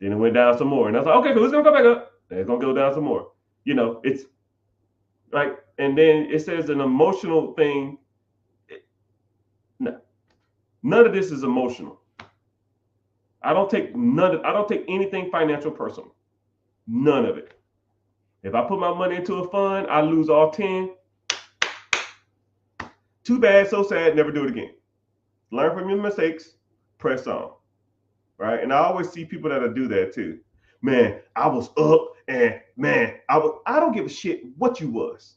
Speaker 1: Then it went down some more. And I was like, okay, cool, it's gonna go back up. And it's gonna go down some more. It's like, and then it says an emotional thing. No, none of this is emotional. I don't take anything financial personal. None of it. If I put my money into a fund, I lose all 10. Too bad, so sad, never do it again. Learn from your mistakes, press on. right? And I always see people that'll do that too. Man, I was up and man, I don't give a shit what you was.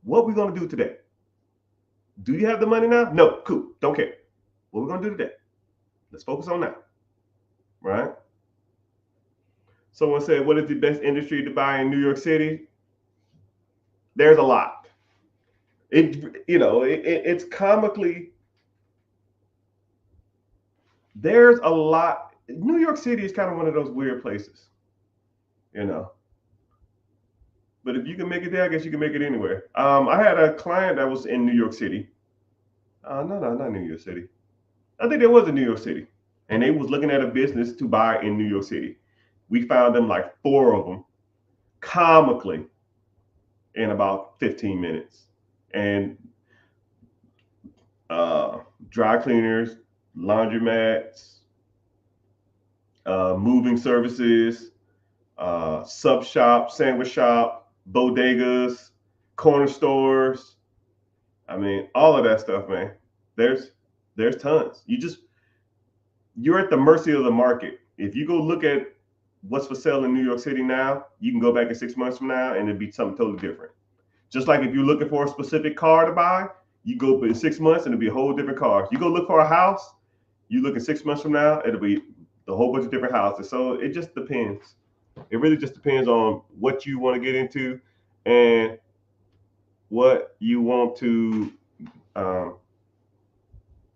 Speaker 1: What we gonna do today? Do you have the money now? No, cool. Don't care. What we gonna do today? Let's focus on that. Right? Someone said, what is the best industry to buy in New York City? There's a lot. It's comically, there's a lot. New York City is kind of one of those weird places, you know. But if you can make it there, I guess you can make it anywhere. I had a client that was in New York City. No, not New York City. I think there was in New York City, and they was looking at a business to buy in New York City. We found them like 4 of them, comically, in about 15 minutes, and dry cleaners, laundromats, moving services, sub shop, sandwich shop, bodegas, corner stores. I mean, all of that stuff, man. There's tons. You're at the mercy of the market. If you go look at what's for sale in New York City now, you can go back in 6 months from now and it'd be something totally different. Just like if you're looking for a specific car to buy, you go in 6 months and it'll be a whole different car. You go look for a house, you look in 6 months from now, it'll be a whole bunch of different houses. So it just depends. It really just depends on what you want to get into and what you want to,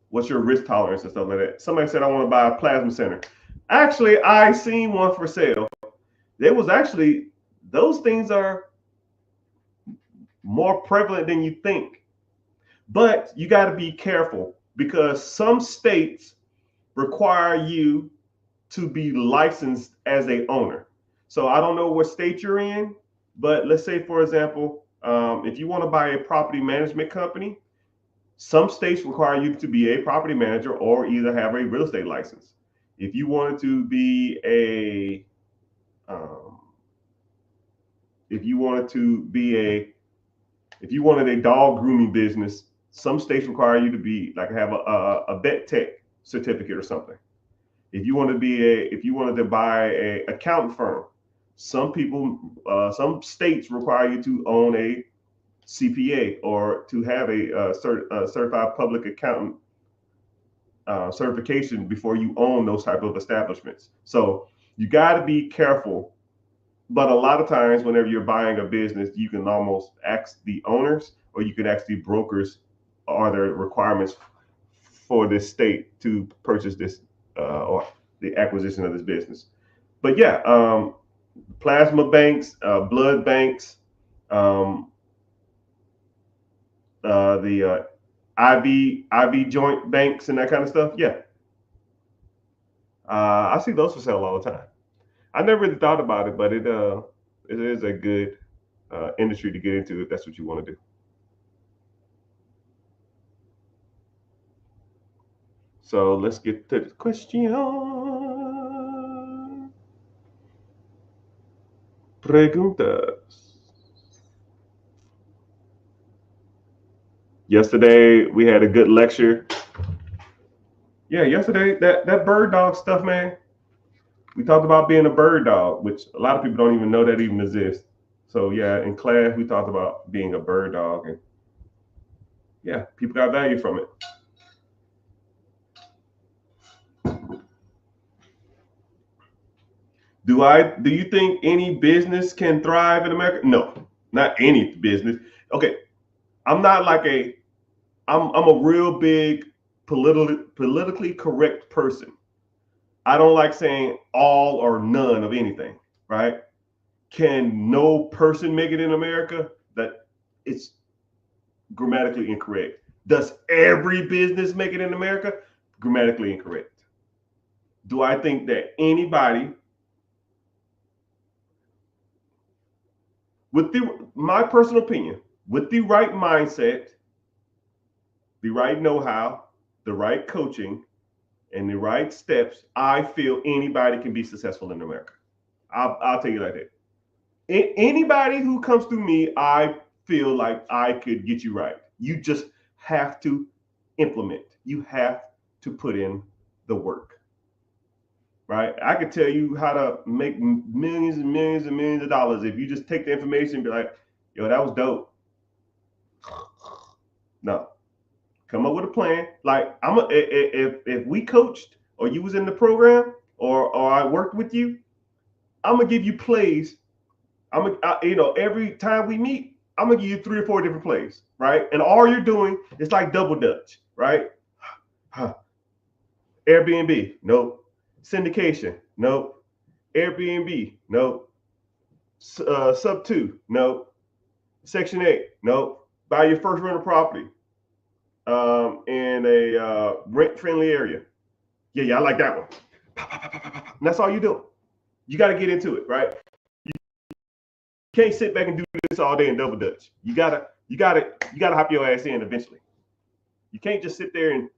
Speaker 1: what's your risk tolerance and stuff like that. Somebody said, I want to buy a plasma center. Actually, I seen one for sale. There was actually, those things are more prevalent than you think. But you got to be careful because some states require you to be licensed as a owner. So I don't know what state you're in, but let's say, for example, if you want to buy a property management company, some states require you to be a property manager or either have a real estate license. If you wanted to be if you wanted a dog grooming business, some states require you to be like have a vet tech certificate or something. If you wanted to buy a accountant firm, some states require you to own a CPA or to have a certified public accountant certification before you own those type of establishments. So you got to be careful. But a lot of times, whenever you're buying a business, you can almost ask the owners, or you can ask the brokers, are there requirements for this state to purchase this or the acquisition of this business? But yeah, plasma banks, blood banks, the IV joint banks, and that kind of stuff. Yeah, I see those for sale all the time. I never really thought about it, but it is a good industry to get into if that's what you want to do. So let's get to the question. Preguntas. Yesterday we had a good lecture. Yeah, yesterday that bird dog stuff, man. We talked about being a bird dog, which a lot of people don't even know that even exists. So yeah, in class we talked about being a bird dog, and yeah, people got value from it. Do you think any business can thrive in America? No, not any business. Okay, I'm not like I'm a real big politically correct person. I don't like saying all or none of anything, right? Can no person make it in America? That it's grammatically incorrect. Does every business make it in America? Grammatically incorrect. Do I think that anybody my personal opinion, with the right mindset, the right know-how, the right coaching, and the right steps, I feel anybody can be successful in America. I'll tell you like that. Anybody who comes through me, I feel like I could get you right. You just have to implement. You have to put in the work, right? I could tell you how to make millions and millions and millions of dollars if you just take the information and be like, yo, that was dope. No, come up with a plan. Like if we coached or you was in the program or I worked with you, I'm gonna give you plays. Every time we meet, I'm gonna give you 3 or 4 different plays, right? And all you're doing is like double dutch, right? Airbnb, nope. Syndication, nope. Airbnb, nope. Sub 2, nope. Section 8, nope. Buy your first rental property in a rent-friendly area. Yeah, I like that one. And that's all you do. You got to get into it, right? You can't sit back and do this all day and double dutch. You gotta hop your ass in eventually. You can't just sit there and,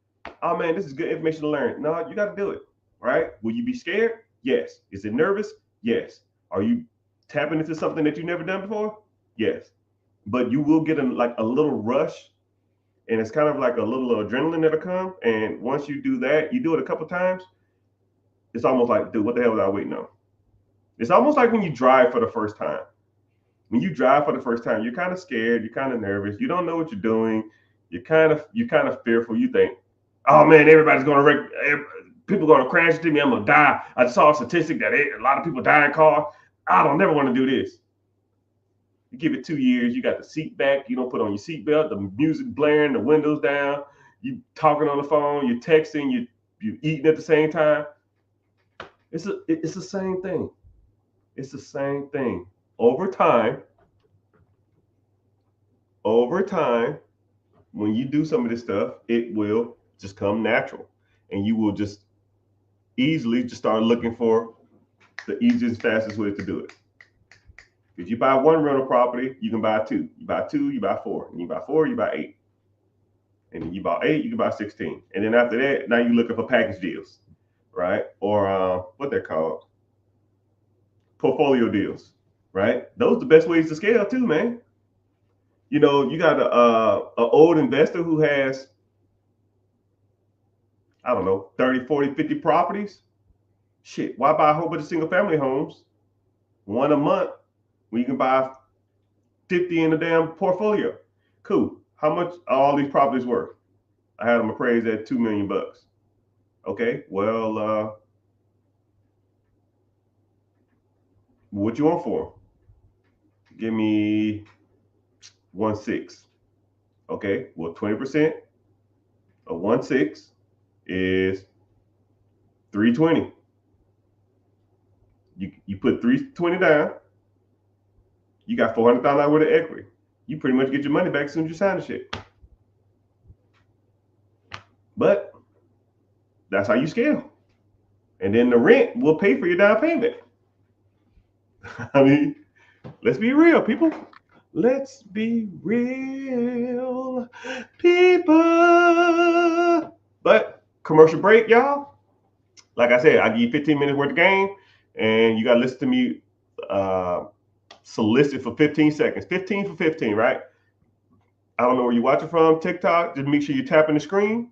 Speaker 1: oh man, this is good information to learn. No, you got to do it, right? Will you be scared? Yes. Is it nervous? Yes. Are you tapping into something that you've never done before? Yes. But you will get a little rush, and it's kind of like a little adrenaline that'll come. And once you do that, you do it a couple times, it's almost like, dude, what the hell was I waiting on? It's almost like when you drive for the first time. When you drive for the first time, you're kind of scared, you're kind of nervous, you don't know what you're doing, you're kind of fearful. You think, oh man, everybody's gonna wreck, people are gonna crash into me, I'm gonna die. I saw a statistic that a lot of people die in cars. I don't never want to do this. You give it 2 years, you got the seat back, you don't put on your seatbelt, the music blaring, the windows down, you talking on the phone, you're texting, you're eating at the same time. It's the same thing. It's the same thing. Over time, when you do some of this stuff, it will just come natural, and you will just easily just start looking for the easiest, fastest way to do it. If you buy one rental property, you can buy two. You buy two, you buy four. And you buy four, you buy 8. And then you buy 8, you can buy 16. And then after that, now you're looking for package deals, right? Or what they're called, portfolio deals, right? Those are the best ways to scale too, man. You know, you got a old investor who has, I don't know, 30, 40, 50 properties. Shit, why buy a whole bunch of single family homes, one a month, when you can buy 50 in the damn portfolio? Cool. How much are all these properties worth? I had them appraised at $2 million. Okay, well, what you want for them? Give me 1.6. Okay, well, 20% of 1.6 is 320. You put 320 down, you got $400,000 worth of equity. You pretty much get your money back as soon as you sign the shit. But that's how you scale. And then the rent will pay for your down payment. I mean, let's be real, people. Let's be real, people. But commercial break, y'all. Like I said, I give you 15 minutes worth of game, and you got to listen to me solicit for 15 seconds. 15 for 15, right? I don't know where you're watching from, TikTok. Just make sure you tap in the screen.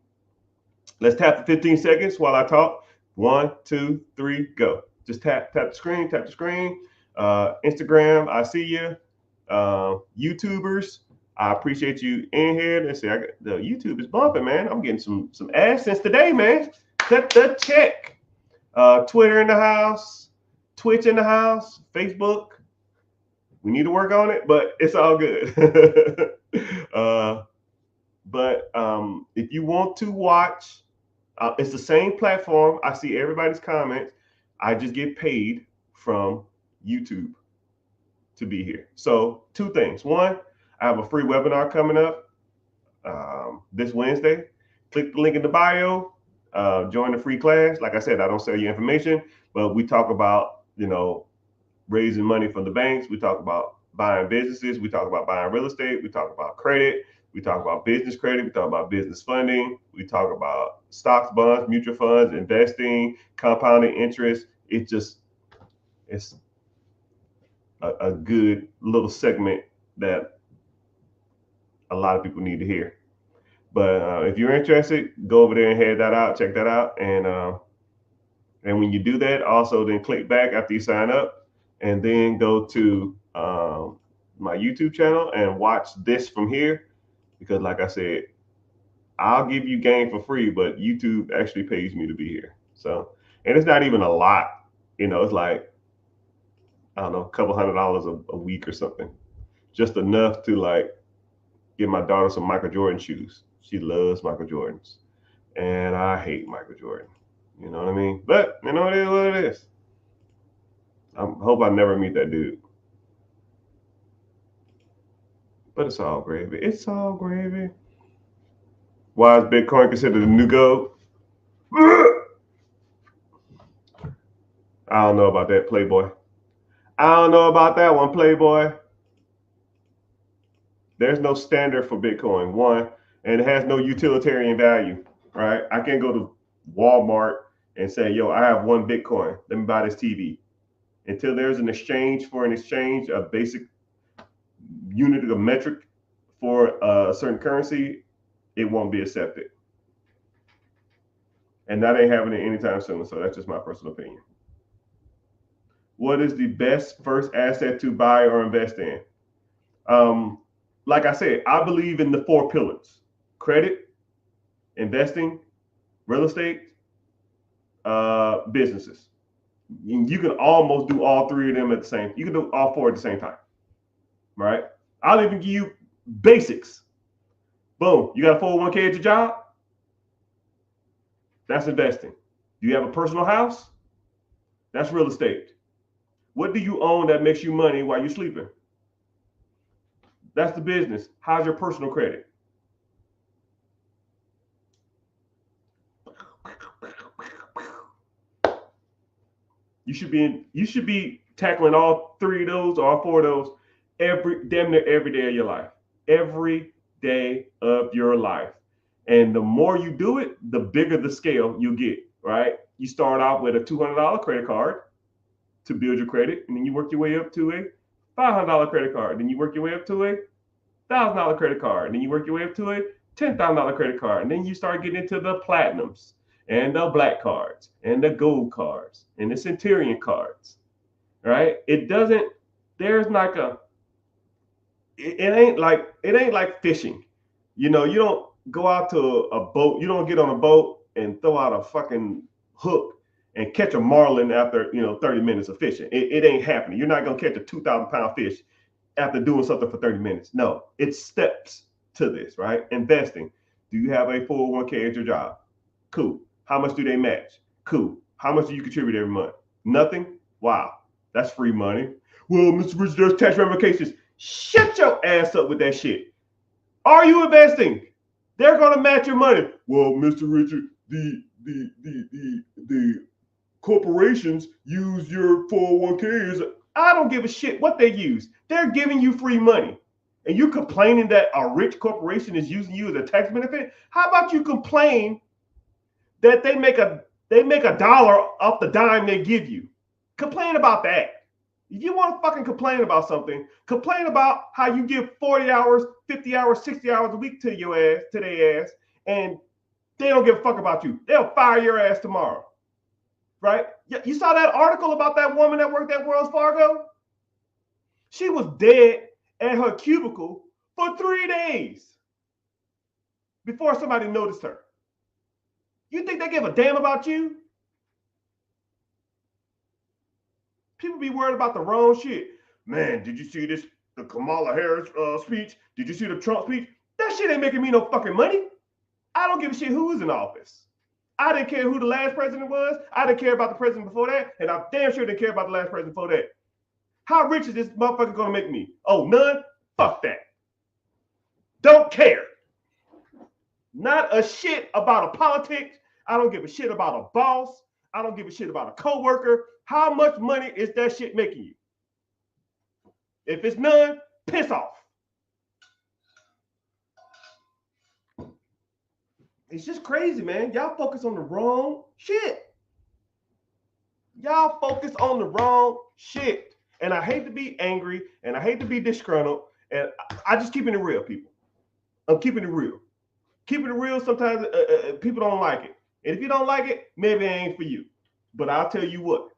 Speaker 1: Let's tap for 15 seconds while I talk. 1, 2, 3, go. Just tap the screen, tap the screen. Instagram, I see you. YouTubers, I appreciate you in here. Let's see, the YouTube is bumping, man. I'm getting some AdSense today, man. Cut the check. Twitter in the house, Twitch in the house, Facebook. We need to work on it, but it's all good. But if you want to watch, it's the same platform. I see everybody's comments. I just get paid from YouTube to be here. So 2 things. 1, I have a free webinar coming up this Wednesday. Click the link in the bio. Join the free class. Like I said, I don't sell you information, but we talk about, raising money from the banks. We talk about buying businesses. We talk about buying real estate. We talk about credit. We talk about business credit. We talk about business funding. We talk about stocks, bonds, mutual funds, investing, compounding interest. It's a good little segment that a lot of people need to hear. But if you're interested, go over there and head that out, check that out, and when you do that, also then click back after you sign up, and then go to my YouTube channel and watch this from here, because like I said, I'll give you game for free, but YouTube actually pays me to be here. So, and it's not even a lot, it's like, I don't know, a couple $100 a week or something, just enough to like get my daughter some Michael Jordan shoes. She loves Michael Jordans, and I hate Michael Jordan. You know what I mean? But it is what it is. I hope I never meet that dude. But it's all gravy. It's all gravy. Why is Bitcoin considered the new gold? I don't know about that, Playboy. I don't know about that one, Playboy. There's no standard for Bitcoin, one, and it has no utilitarian value, right? I can't go to Walmart and say, yo, I have one Bitcoin. Let me buy this TV. Until there's an exchange for an exchange, a basic unit of metric for a certain currency, it won't be accepted. And that ain't happening anytime soon. So that's just my personal opinion. What is the best first asset to buy or invest in? Like I said, I believe in the 4 pillars: credit, investing, real estate, businesses. You can almost do all 3 of them at the same. You can do all 4 at the same time, right? I'll even give you basics. Boom, you got a 401k at your job? That's investing. Do you have a personal house? That's real estate. What do you own that makes you money while you're sleeping? That's the business. How's your personal credit? You should be tackling all 3 of those or all 4 of those damn near every day of your life. Every day of your life. And the more you do it, the bigger the scale you get, right? You start off with a $200 credit card to build your credit, and then you work your way up to a $500 credit card. Then you work your way up to a $1,000 credit card. And then you work your way up to a $10,000 credit card. And then you start getting into the platinums and the black cards and the gold cards and the centurion cards, right? It ain't like fishing. You don't go out to a boat. You don't get on a boat and throw out a fucking hook and catch a marlin after 30 minutes of fishing. It ain't happening. You're not gonna catch a 2,000-pound fish after doing something for 30 minutes. No, it's steps to this, right? Investing. Do you have a 401k at your job? Cool. How much do they match? Cool. How much do you contribute every month? Nothing? Wow, that's free money. Well, Mr. Richard, there's tax ramifications. Shut your ass up with that shit. Are you investing? They're gonna match your money. Well, Mr. Richard, the corporations use your 401ks. I don't give a shit what they use. They're giving you free money. And you complaining that a rich corporation is using you as a tax benefit? How about you complain that they make a dollar off the dime they give you? Complain about that. If you want to fucking complain about something, complain about how you give 40 hours, 50 hours, 60 hours a week to their ass, and they don't give a fuck about you. They'll fire your ass tomorrow. Right? You saw that article about that woman that worked at Wells Fargo? She was dead at her cubicle for 3 days before somebody noticed her. You think they give a damn about you? People be worried about the wrong shit. Man, did you see the Kamala Harris speech? Did you see the Trump speech? That shit ain't making me no fucking money. I don't give a shit who's in office. I didn't care who the last president was. I didn't care about the president before that. And I damn sure didn't care about the last president before that. How rich is this motherfucker gonna make me? Oh, none? Fuck that. Don't care. Not a shit about a politics. I don't give a shit about a boss. I don't give a shit about a coworker. How much money is that shit making you? If it's none, piss off. It's just crazy, man. Y'all focus on the wrong shit. Y'all focus on the wrong shit. And I hate to be angry and I hate to be disgruntled. And I just keeping it real, people. I'm keeping it real. Keeping it real, sometimes people don't like it. And if you don't like it, maybe it ain't for you. But I'll tell you what,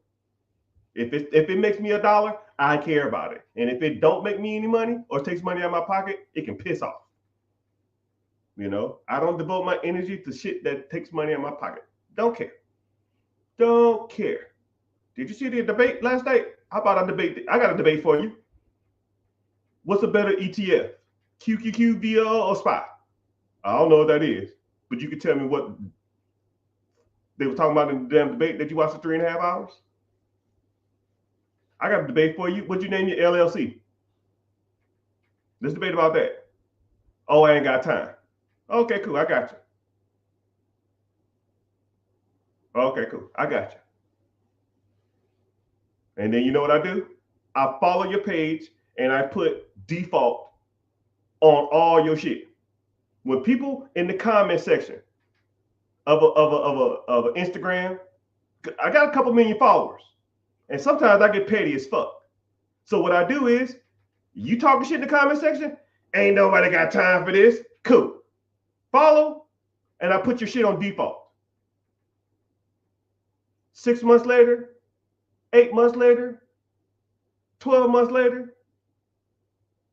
Speaker 1: if it makes me $1, I care about it. And if it don't make me any money or takes money out of my pocket, it can piss off. You know, I don't devote my energy to shit that takes money out of my pocket. Don't care. Don't care. Did you see the debate last night? How about I debate? I got a debate for you. What's a better ETF? QQQ, VL, or SPY? I don't know what that is, but you can tell me what they were talking about in the damn debate that you watched for 3.5 hours. I got a debate for you. What'd you name your LLC? Let's debate about that. Oh, I ain't got time. Okay, cool. I got you. Okay, cool. I got you. And then you know what I do? I follow your page and I put default on all your shit. When people in the comment section of a Instagram, I got a couple million followers, and sometimes I get petty as fuck. So what I do is, you talking shit in the comment section, ain't nobody got time for this. Cool. Follow, and I put your shit on default. 6 months later, 8 months later, 12 months later,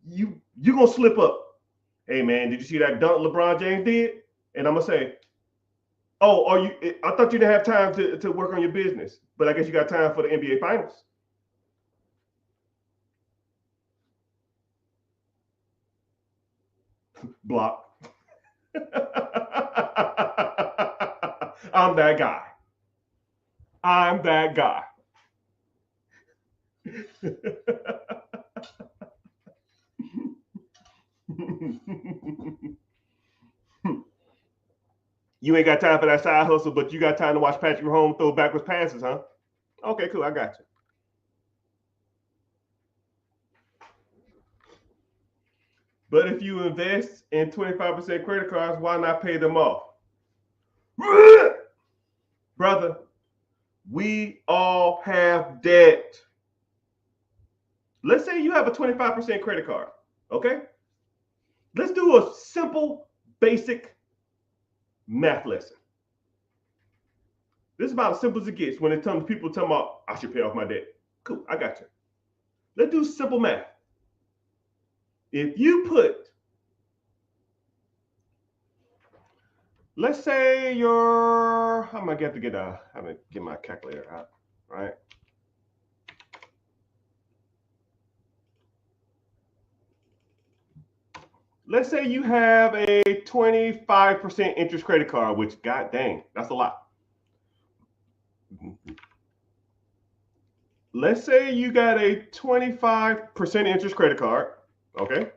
Speaker 1: you gonna slip up. Hey man, did you see that dunk LeBron James did? And I'm gonna say, oh, I thought you didn't have time to work on your business, but I guess you got time for the NBA Finals. Block. I'm that guy. I'm that guy. You ain't got time for that side hustle, but you got time to watch Patrick Mahomes throw backwards passes, huh? Okay, cool. I got you. But if you invest in 25% credit cards, why not pay them off? Brother, we all have debt. Let's say you have a 25% credit card, okay? Let's do a simple, basic math lesson. This is about as simple as it gets when it comes to people talking about, I should pay off my debt. Cool, I got you. Let's do simple math. If you put, let's say I'm gonna get my calculator out, right? Let's say you have a 25% interest credit card, which, god dang, that's a lot. Let's say you got a 25% interest credit card, okay?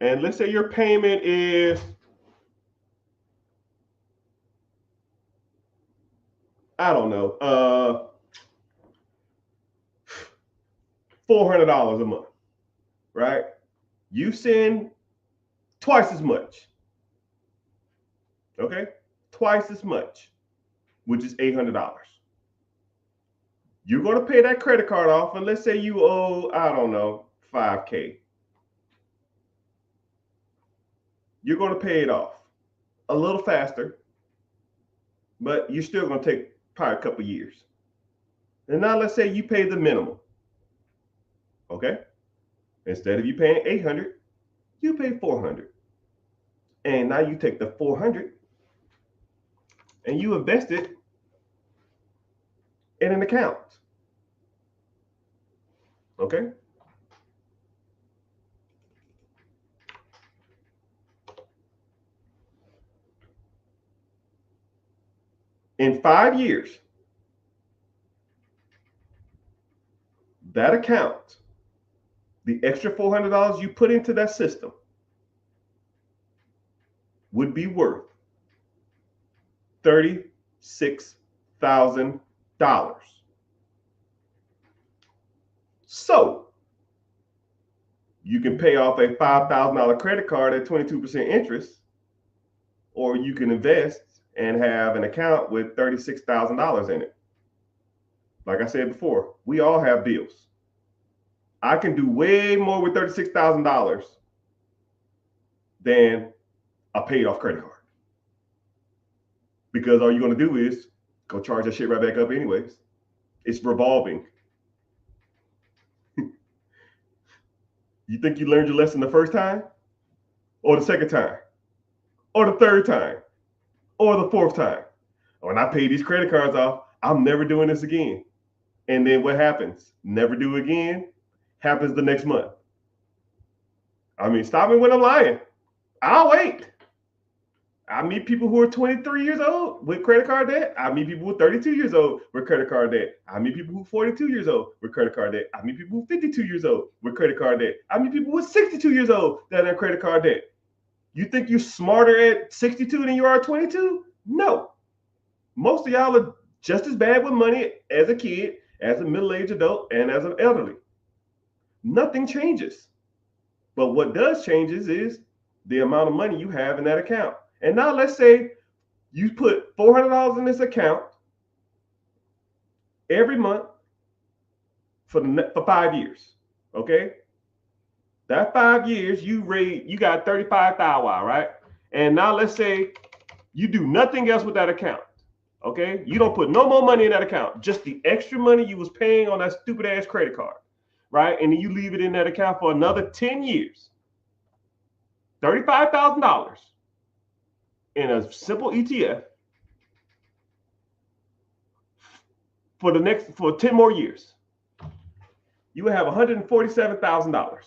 Speaker 1: And let's say your payment is, I don't know, $400 a month, right? You send twice as much, okay? Twice as much, which is $800. You're going to pay that credit card off, and let's say you owe, I don't know, $5K. You're going to pay it off a little faster, but you're still going to take probably a couple years. And now let's say you pay the minimum, okay? Instead of you paying $800, you pay $400. And now you take the $400 and you invest it in an account, okay? In 5 years, that account, the extra $400 you put into that system, would be worth $36,000. So you can pay off a $5,000 credit card at 22% interest, or you can invest and have an account with $36,000 in it. Like I said before, we all have bills. I can do way more with $36,000 than a paid off credit card. Because all you're going to do is go charge that shit right back up anyways. It's revolving. You think you learned your lesson the first time? Or the second time? Or the third time? Or the fourth time? When I pay these credit cards off, I'm never doing this again. And then what happens? Never do again. Happens the next month. I mean, stop me when I'm lying. I'll wait. I meet people who are 23 years old with credit card debt. I meet people who are 32 years old with credit card debt. I meet people who are 42 years old with credit card debt. I meet people who are 52 years old with credit card debt. I meet people who are 62 years old that have credit card debt. You think you're smarter at 62 than you are at 22? No. Most of y'all are just as bad with money as a kid, as a middle-aged adult, and as an elderly. Nothing changes. But what does change is the amount of money you have in that account. And now let's say you put $400 in this account every month for 5 years. Okay? That 5 years you got 35,000, right? And now let's say you do nothing else with that account. Okay? You don't put no more money in that account, just the extra money you was paying on that stupid ass credit card, right? And then you leave it in that account for another 10 years. $35,000 in a simple ETF for 10 more years. You would have $147,000.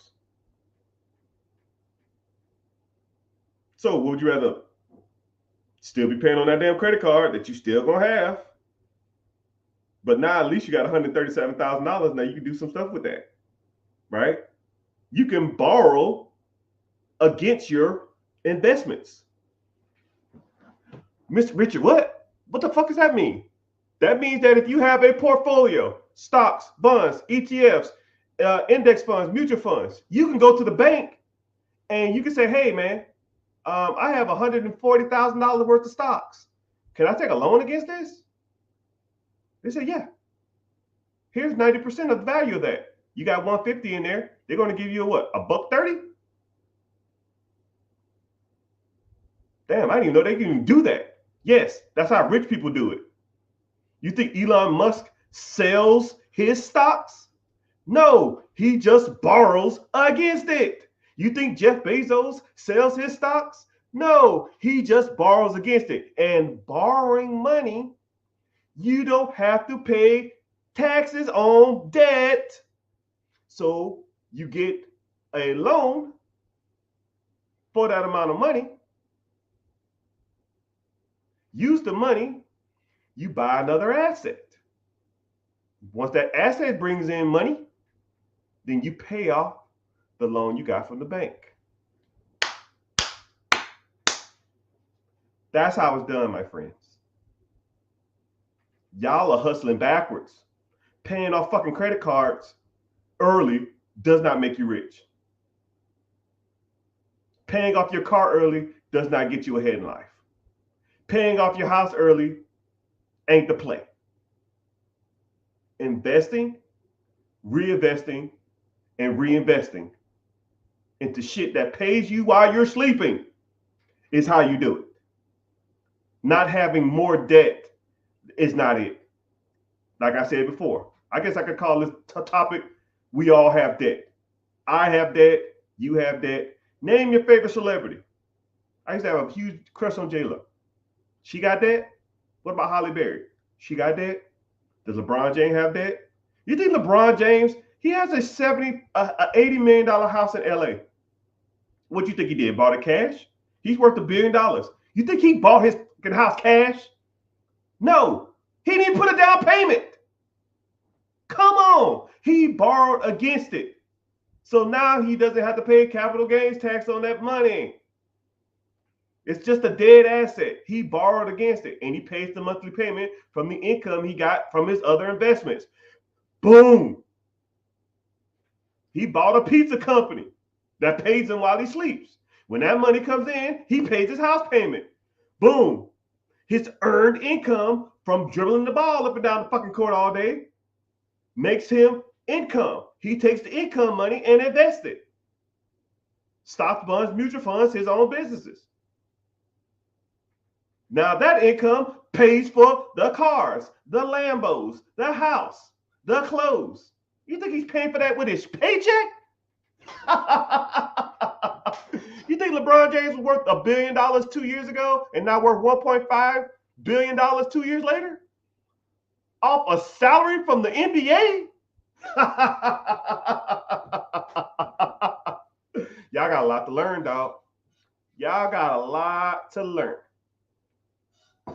Speaker 1: So would you rather still be paying on that damn credit card that you still gonna have? But now at least you got $137,000. Now you can do some stuff with that, right? You can borrow against your investments. Mr. Richard, what? What the fuck does that mean? That means that if you have a portfolio, stocks, bonds, ETFs, index funds, mutual funds, you can go to the bank and you can say, hey, man, I have $140,000 worth of stocks. Can I take a loan against this? They say, yeah. Here's 90% of the value of that. You got 150 in there. They're going to give you a what? $1.30? Damn, I didn't even know they can even do that. Yes, that's how rich people do it. You think Elon Musk sells his stocks? No, he just borrows against it. You think Jeff Bezos sells his stocks? No, he just borrows against it. And borrowing money, you don't have to pay taxes on debt. So you get a loan for that amount of money. Use the money, you buy another asset. Once that asset brings in money, then you pay off the loan you got from the bank. That's how it's done, my friends. Y'all are hustling backwards. Paying off fucking credit cards early does not make you rich. Paying off your car early does not get you ahead in life. Paying off your house early ain't the play. Investing, reinvesting, and reinvesting into shit that pays you while you're sleeping is how you do it. Not having more debt is not it. Like I said before, I guess I could call this topic, we all have debt. I have debt, you have debt. Name your favorite celebrity. I used to have a huge crush on J-Lo. She got debt? What about Halle Berry? She got debt? Does LeBron James have debt? You think LeBron James, he has a $80 million house in LA. What do you think he did? Bought it cash? He's worth $1 billion. You think he bought his house cash? No, he didn't put a down payment. Come on, he borrowed against it. So now he doesn't have to pay capital gains tax on that money. It's just a dead asset. He borrowed against it and he pays the monthly payment from the income he got from his other investments. Boom. He bought a pizza company that pays him while he sleeps. When that money comes in, he pays his house payment. Boom. His earned income from dribbling the ball up and down the fucking court all day makes him income. He takes the income money and invests it. Stock funds, mutual funds, his own businesses. Now that income pays for the cars, the Lambos, the house, the clothes. You think he's paying for that with his paycheck? You think LeBron James was worth $1 billion 2 years ago and now worth $1.5 billion 2 years later? Off a salary from the NBA? Y'all got a lot to learn, dog. Y'all got a lot to learn.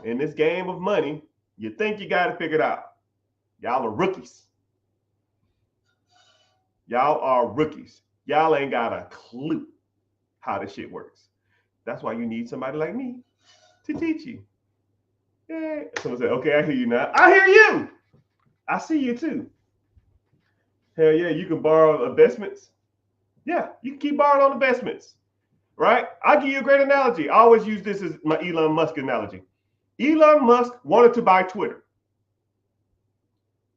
Speaker 1: In this game of money, you think you got it figured out. Y'all are rookies. Y'all are rookies. Y'all ain't got a clue how this shit works. That's why you need somebody like me to teach you. Yeah. Someone said, okay, I hear you now. I hear you. I see you too. Hell yeah, you can borrow investments. Yeah, you can keep borrowing on investments, right? I'll give you a great analogy. I always use this as my Elon Musk analogy. Elon Musk wanted to buy Twitter.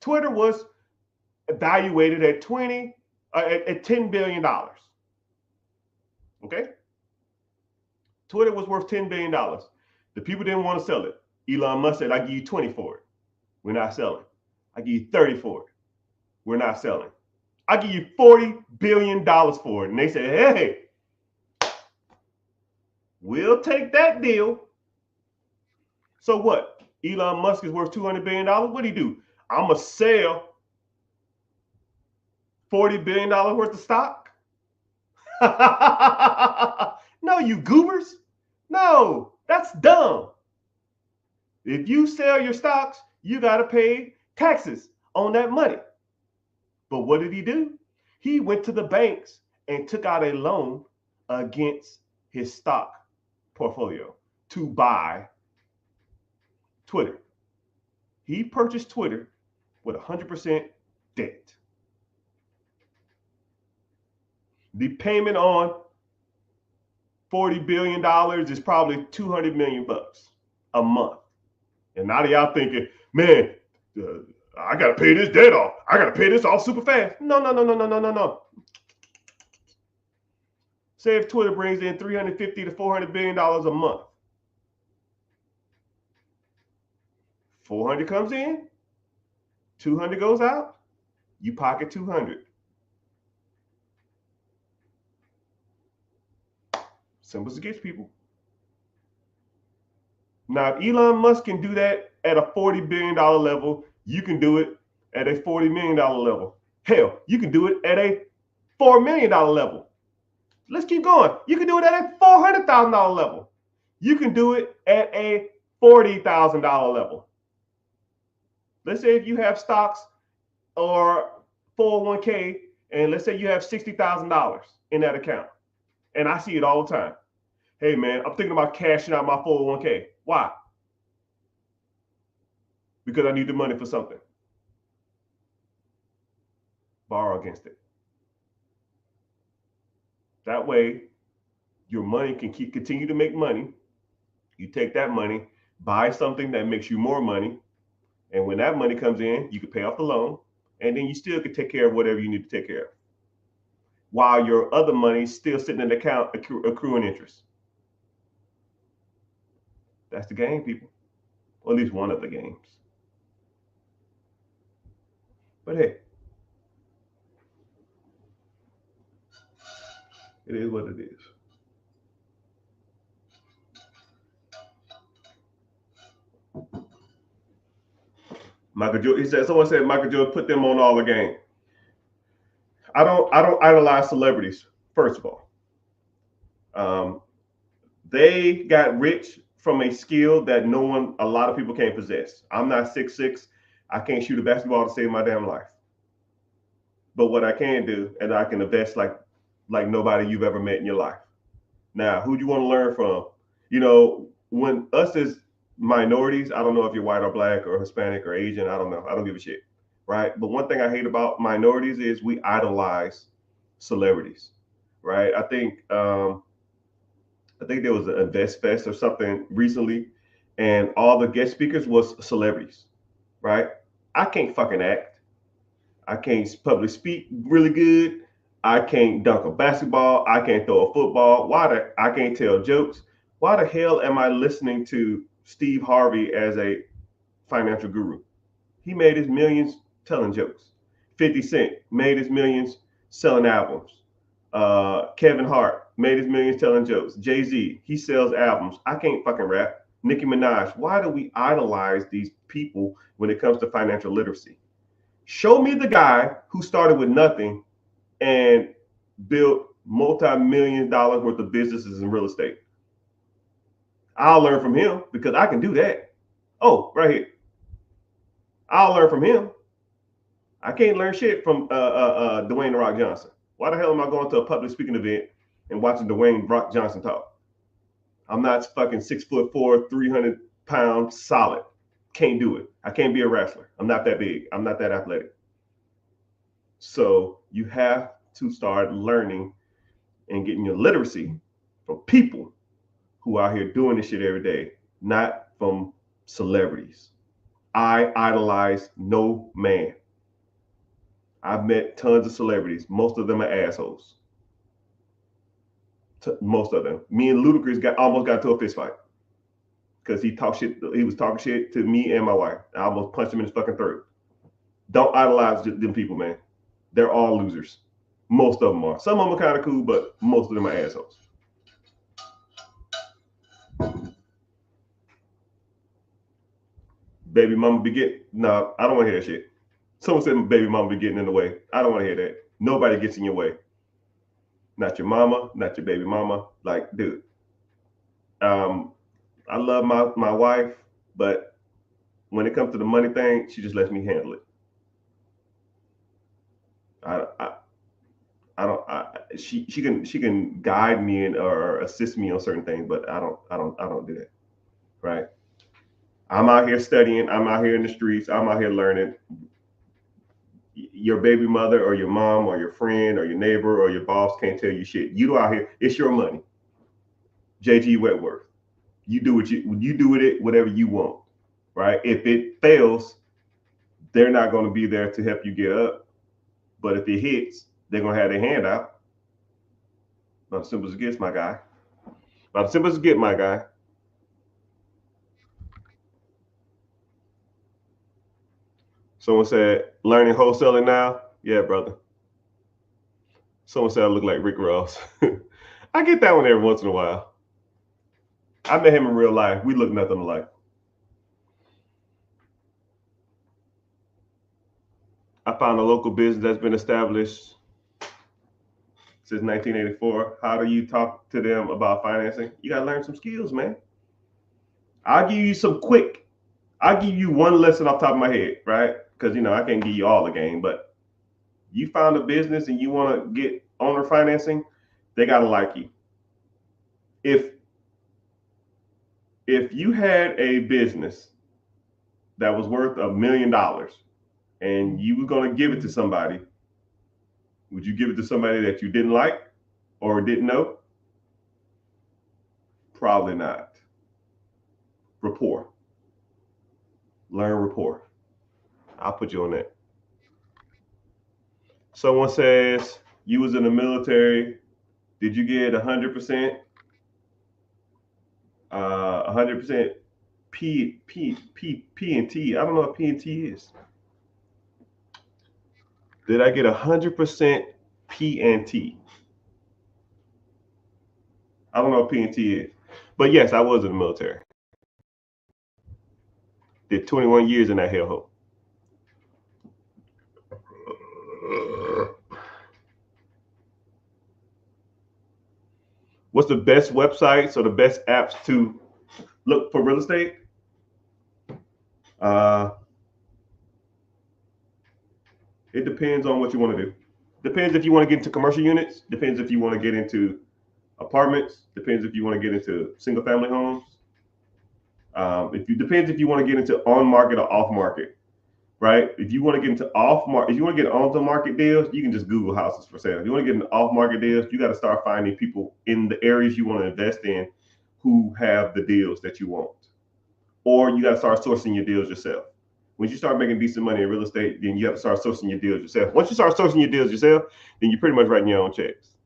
Speaker 1: Twitter was evaluated at $10 billion. Okay? Twitter was worth $10 billion. The people didn't want to sell it. Elon Musk said, I give you 20 for it. We're not selling. I give you 30 for it. We're not selling. I give you $40 billion for it. And they said, hey, we'll take that deal. So what? Elon Musk is worth $200 billion. What do he do? I'm going to sell $40 billion worth of stock? No, you goobers. No, that's dumb. If you sell your stocks, you got to pay taxes on that money. But what did he do? He went to the banks and took out a loan against his stock portfolio to buy Twitter. He purchased Twitter with 100% debt. The payment on $40 billion is probably $200 million a month. And now y'all thinking, man, I got to pay this debt off. I got to pay this off super fast. No. Say if Twitter brings in $350 to $400 billion a month. 400 comes in, 200 goes out, you pocket 200. Simple as it gets, people. Now, if Elon Musk can do that at a $40 billion level, you can do it at a $40 million level. Hell, you can do it at a $4 million level. Let's keep going. You can do it at a $400,000 level. You can do it at a $40,000 level. Let's say if you have stocks or 401k, and let's say you have $60,000 in that account. And I see it all the time. Hey, man, I'm thinking about cashing out my 401k. Why? Because I need the money for something. Borrow against it. That way, your money can continue to make money. You take that money, buy something that makes you more money. And when that money comes in, you can pay off the loan. And then you still can take care of whatever you need to take care of. While your other money is still sitting in the account accruing interest. That's the game, people. Or at least one of the games. But hey, it is what it is. Michael Jordan, he said, someone said Michael Jordan put them on all the game. I don't idolize celebrities, first of all. They got rich from a skill that a lot of people can't possess. I'm not 6'6". I can't shoot a basketball to save my damn life. But what I can do, and I can invest like nobody you've ever met in your life. Now, who do you want to learn from? You know, when us as minorities, I don't know if you're white or black or Hispanic or Asian, I don't know. I don't give a shit, right? But one thing I hate about minorities is we idolize celebrities, right? I think there was an Invest Fest or something recently, and all the guest speakers was celebrities, right? I can't fucking act. I can't public speak really good. I can't dunk a basketball. I can't throw a football. I can't tell jokes. Why the hell am I listening to Steve Harvey as a financial guru? He made his millions telling jokes. 50 Cent made his millions selling albums. Kevin Hart made his millions telling jokes. Jay-Z, he sells albums. I can't fucking rap. Nicki Minaj, why do we idolize these people when it comes to financial literacy? Show me the guy who started with nothing and built multi-million dollars worth of businesses in real estate. I'll learn from him because I can do that. Oh, right here. I'll learn from him. I can't learn shit from Dwayne The Rock Johnson. Why the hell am I going to a public speaking event and watching Dwayne Rock Johnson talk? I'm not fucking 6'4", 300 pounds solid. Can't do it. I can't be a wrestler. I'm not that big. I'm not that athletic. So you have to start learning and getting your literacy from people who are out here doing this shit every day, not from celebrities. I idolize no man. I've met tons of celebrities. Most of them are assholes. Most of them. Me and Ludacris almost got to a fist fight because he talked shit. He was talking shit to me and my wife. I almost punched him in his fucking throat. Don't idolize them people, man. They're all losers. Most of them are. Some of them are kind of cool, but most of them are assholes. Baby mama be getting. No, I don't want to hear that shit. Someone said baby mama be getting in the way. I don't want to hear that. Nobody gets in your way. Not your mama, not your baby mama. Like, dude. I love my wife, but when it comes to the money thing, she just lets me handle it. She can guide me or assist me on certain things, but I don't do that. Right? I'm out here studying. I'm out here in the streets. I'm out here learning. Your baby mother or your mom or your friend or your neighbor or your boss can't tell you shit. You out here, it's your money. JG Wentworth. You do what you do with it, whatever you want. Right? If it fails, they're not going to be there to help you get up. But if it hits, they're going to have their hand out. About as simple as it gets, my guy. About as simple as it gets, my guy. Someone said, learning wholesaling now? Yeah, brother. Someone said I look like Rick Ross. I get that one every once in a while. I met him in real life. We look nothing alike. I found a local business that's been established since 1984. How do you talk to them about financing? You got to learn some skills, man. I'll give you one lesson off the top of my head, right? Because, I can't give you all the game, but you found a business and you want to get owner financing, they got to like you. If you had a business that was worth $1 million and you were going to give it to somebody, would you give it to somebody that you didn't like or didn't know? Probably not. Rapport. Learn rapport. I'll put you on that. Someone says you was in the military. Did you get 100%? 100% P and T. I don't know what P and T is. Did I get 100% P and T? I don't know what P and T is. But yes, I was in the military. Did 21 years in that hellhole. What's the best websites or the best apps to look for real estate? It depends on what you want to do. Depends if you want to get into commercial units. Depends if you want to get into apartments. Depends if you want to get into single family homes. Depends if you want to get into on market or off market, right? If you want to get into off market, if you want to get onto market deals, you can just Google houses for sale. If you want to get into off market deals, you got to start finding people in the areas you want to invest in who have the deals that you want, or you got to start sourcing your deals yourself. Once you start making decent money in real estate, then you have to start sourcing your deals yourself. Once you start sourcing your deals yourself, then you're pretty much writing your own checks.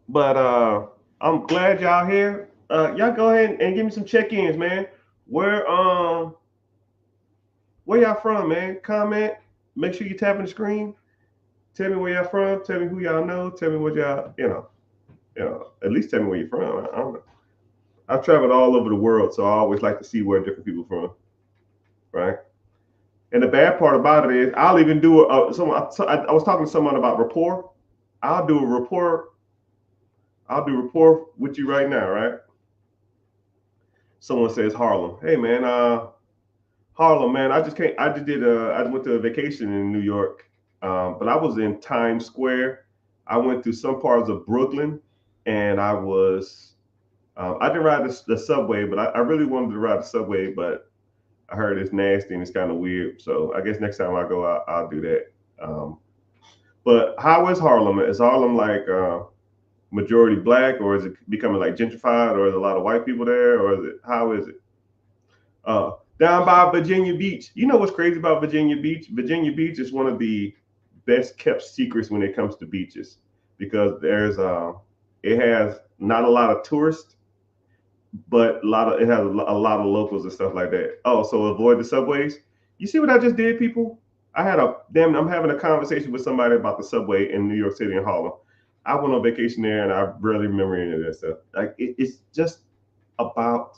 Speaker 1: But I'm glad y'all here. Y'all go ahead and give me some check-ins, man. Where where y'all from, man? Comment. Make sure you tapping the screen. Tell me where y'all from. Tell me who y'all know. Tell me what y'all, at least tell me where you're from. I don't know. I've traveled all over the world, so I always like to see where different people from, right? And the bad part about it is, I'll even do I was talking to someone about rapport. I'll do a rapport. I'll do rapport with you right now, right? Someone says Harlem. Hey man, Harlem, man. I just can't. I just did. I went to a vacation in New York, but I was in Times Square. I went through some parts of Brooklyn, and I was. I didn't ride the subway, but I really wanted to ride the subway, but I heard it's nasty and it's kind of weird. So I guess next time I go, I'll do that. Um, but how is Harlem? Is Harlem like majority black, or is it becoming like gentrified, or is a lot of white people there, or is it how is it? Down by Virginia Beach. You know what's crazy about Virginia Beach? Virginia Beach is one of the best kept secrets when it comes to beaches because it has not a lot of tourists, but it has a lot of locals and stuff like that. Oh, so avoid the subways. You see what I just did, people? I'm having a conversation with somebody about the subway in New York City and Harlem. I went on vacation there and I barely remember any of that stuff. Like it's just about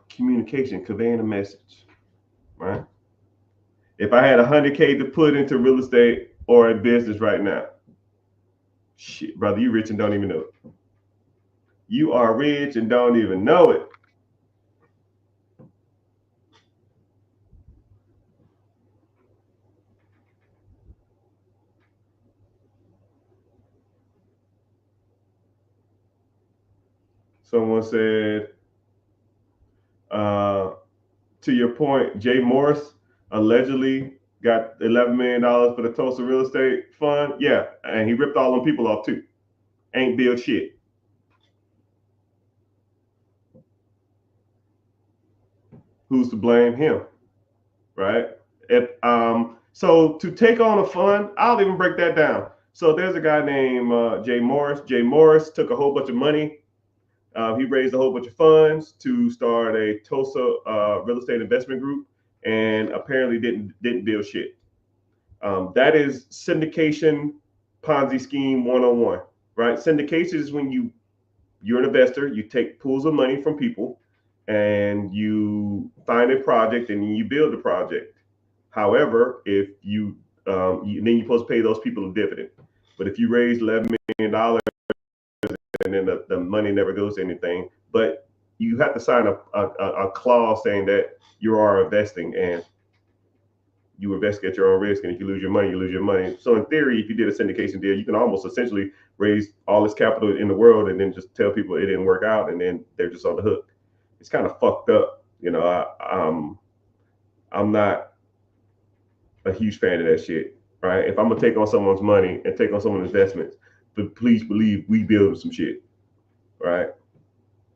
Speaker 1: communication, conveying a message, right? If I had 100K to put into real estate or in business right now, shit, brother, you rich and don't even know it. You are rich and don't even know it. Someone said, uh, to your point, Jay Morris allegedly got $11 million for the Tulsa real estate fund. Yeah, and he ripped all them people off too. Ain't built shit. Who's to blame? Him, right? If so to take on a fund, I'll even break that down. So there's a guy named Jay Morris. Jay Morris took a whole bunch of money. He raised a whole bunch of funds to start a Tulsa real estate investment group, and apparently didn't build shit. That is syndication Ponzi scheme 101, right? Syndication is when you're an investor, you take pools of money from people, and you find a project and you build the project. However, if then you're supposed to pay those people a dividend. But if you raise $11 million and then the money never goes to anything, but you have to sign a clause saying that you are investing and you invest at your own risk, and if you lose your money, you lose your money. So in theory, if you did a syndication deal, you can almost essentially raise all this capital in the world and then just tell people it didn't work out, and then they're just on the hook. It's kind of fucked up, you know. I'm not a huge fan of that shit, right? If I'm gonna take on someone's money and take on someone's investments, but please believe we build some shit, right?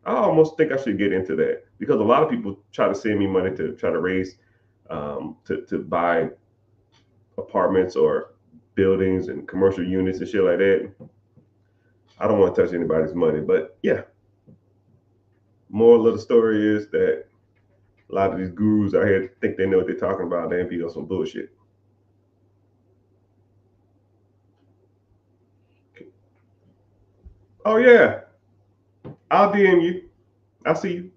Speaker 1: I almost think I should get into that because a lot of people try to send me money to try to raise to buy apartments or buildings and commercial units and shit like that. I don't want to touch anybody's money, but yeah. Moral of the story is that a lot of these gurus out here think they know what they're talking about. They be on some bullshit. Oh yeah, I'll DM you. I'll see you.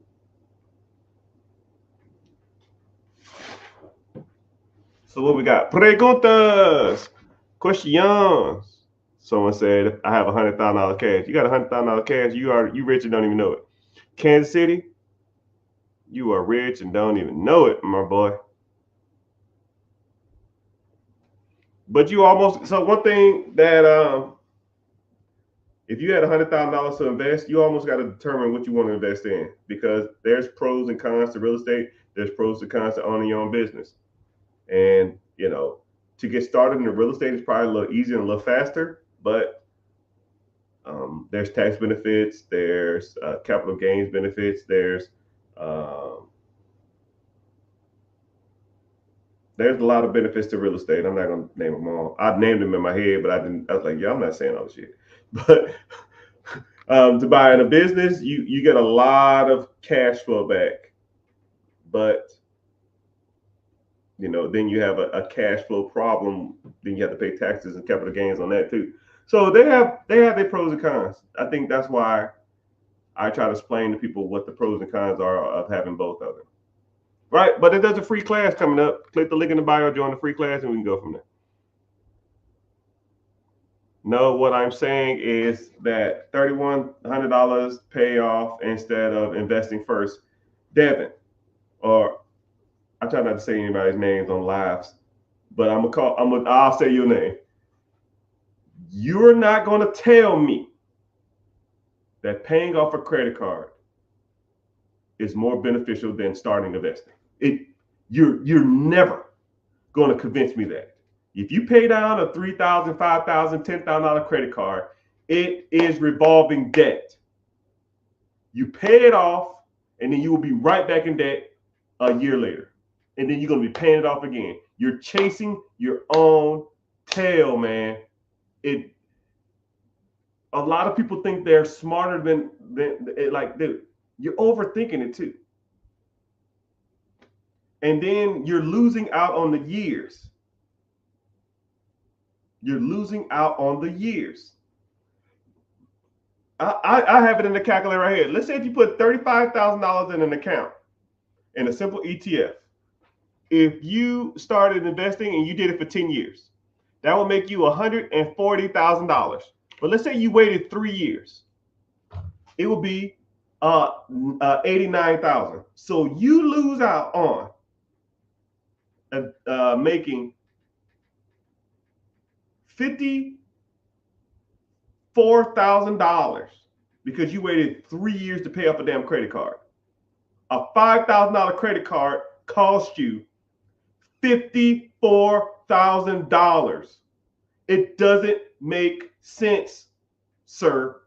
Speaker 1: So what we got? Preguntas, questions. Someone said, "I have $100,000 cash." You got $100,000 cash. You rich and don't even know it. Kansas City, you are rich and don't even know it, my boy. But you almost so one thing that if you had $100,000 to invest, you almost got to determine what you want to invest in because there's pros and cons to real estate. There's pros and cons to owning your own business, and to get started in the real estate is probably a little easier and a little faster, but There's tax benefits. There's capital gains benefits. Um, there's a lot of benefits to real estate. I'm not gonna name them all. I named them in my head, but I didn't. I was like, yeah, I'm not saying all the shit. But to buy in a business, you get a lot of cash flow back, but then you have a cash flow problem. Then you have to pay taxes and capital gains on that too. So they have their pros and cons. I think that's why I try to explain to people what the pros and cons are of having both of them. Right? But there's a free class coming up. Click the link in the bio, join the free class, and we can go from there. No, what I'm saying is that $3,100 pay off instead of investing first. Devin, or I try not to say anybody's names on lives, but I'll say your name. You're not gonna tell me that paying off a credit card is more beneficial than starting investing. You're never going to convince me that. If you pay down a $3,000, $5,000, $10,000 credit card, it is revolving debt. You pay it off, and then you will be right back in debt a year later, and then you're going to be paying it off again. You're chasing your own tail, man. A lot of people think they're smarter than like, dude, you're overthinking it too. And then you're losing out on the years. You're losing out on the years. I have it in the calculator right here. Let's say if you put $35,000 in an account in a simple ETF, if you started investing and you did it for 10 years, that will make you $140,000. But let's say you waited 3 years, it will be 89,000. So you lose out on making $54,000 because you waited 3 years to pay off a damn credit card. A $5,000 credit card cost you $54,000. It doesn't make sense, sir.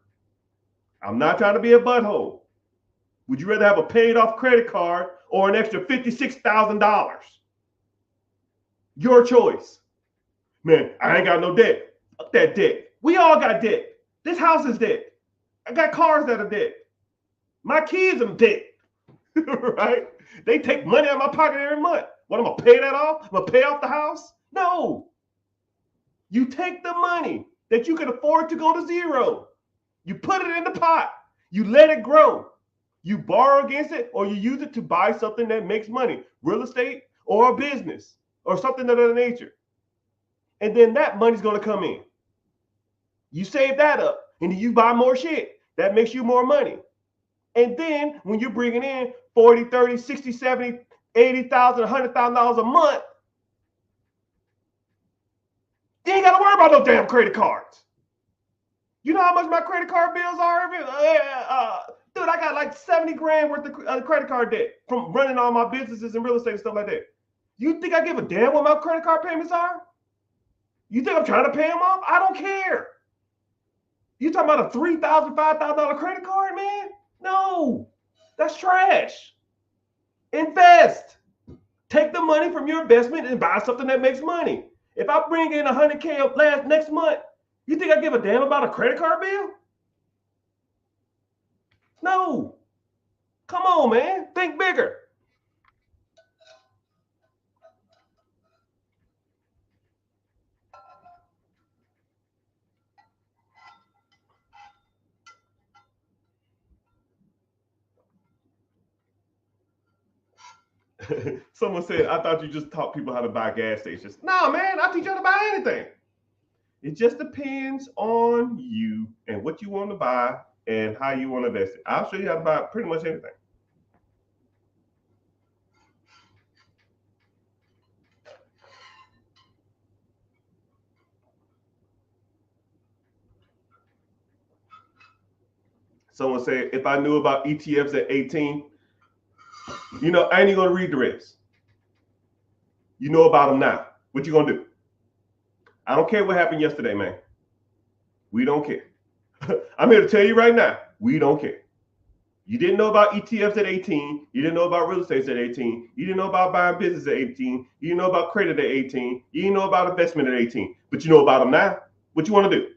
Speaker 1: I'm not trying to be a butthole. Would you rather have a paid off credit card or an extra $56,000? Your choice. Man, I ain't got no debt. Fuck that debt. We all got debt. This house is debt. I got cars that are debt. My kids are debt. Right? They take money out of my pocket every month. What, I'm going to pay that off? I'm going to pay off the house? No. You take the money that you can afford to go to zero. You put it in the pot. You let it grow. You borrow against it, or you use it to buy something that makes money, real estate or a business or something of that nature. And then that money's going to come in. You save that up, and then you buy more shit. That makes you more money. And then when you're bringing in 40, 30, 60, 70, 80,000, $100,000 a month, you ain't got to worry about no damn credit cards. You know how much my credit card bills are? Dude, I got like 70 grand worth of credit card debt from running all my businesses and real estate and stuff like that. You think I give a damn what my credit card payments are? You think I'm trying to pay them off? I don't care. You talking about a $3,000, $5,000 credit card, man? No, that's trash. Invest. Take the money from your investment and buy something that makes money. If I bring in $100K next month, you think I give a damn about a credit card bill? No. Come on, man. Think bigger. Someone said, I thought you just taught people how to buy gas stations. No, man, I teach you how to buy anything. It just depends on you and what you want to buy and how you want to invest it. I'll show you how to buy pretty much anything. Someone said, if I knew about ETFs at 18, I ain't even gonna read the rest. You know about them now. What you gonna do? I don't care what happened yesterday, man. We don't care. I'm here to tell you right now, we don't care. You didn't know about ETFs at 18. You didn't know about real estate at 18. You didn't know about buying business at 18. You didn't know about credit at 18. You didn't know about investment at 18. But you know about them now. What you want to do?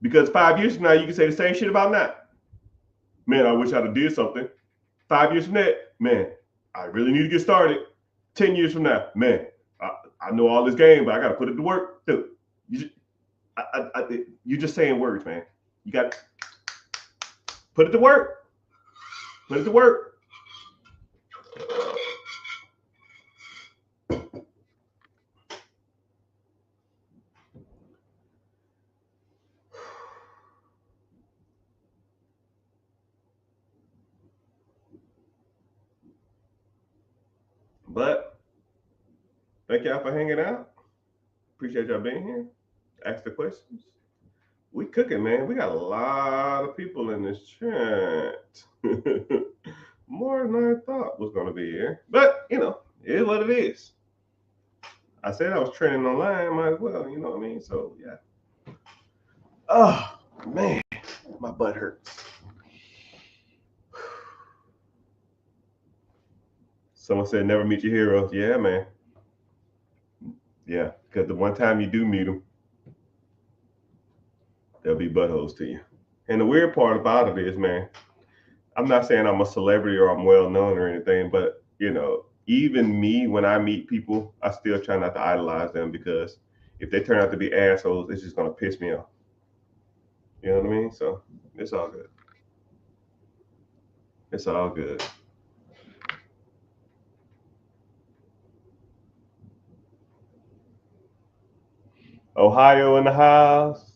Speaker 1: Because 5 years from now, you can say the same shit about now. Man, I wish I'd have did something. 5 years from that, man, I really need to get started. 10 years from now, man, I know all this game, but I got to put it to work. Dude, you're just saying words, man. You got to put it to work. Put it to work. But thank y'all for hanging out. Appreciate y'all being here. Ask the questions. We cooking, man. We got a lot of people in this chat. More than I thought was going to be here. But, it is what it is. I said I was training online. Might as well, you know what I mean? So, yeah. Oh, man. My butt hurts. Someone said never meet your heroes. Yeah, man. Yeah, because the one time you do meet them, they'll be buttholes to you. And the weird part about it is, man, I'm not saying I'm a celebrity or I'm well known or anything, but even me, when I meet people, I still try not to idolize them, because if they turn out to be assholes, it's just gonna piss me off. You know what I mean? So it's all good. It's all good. Ohio in the house.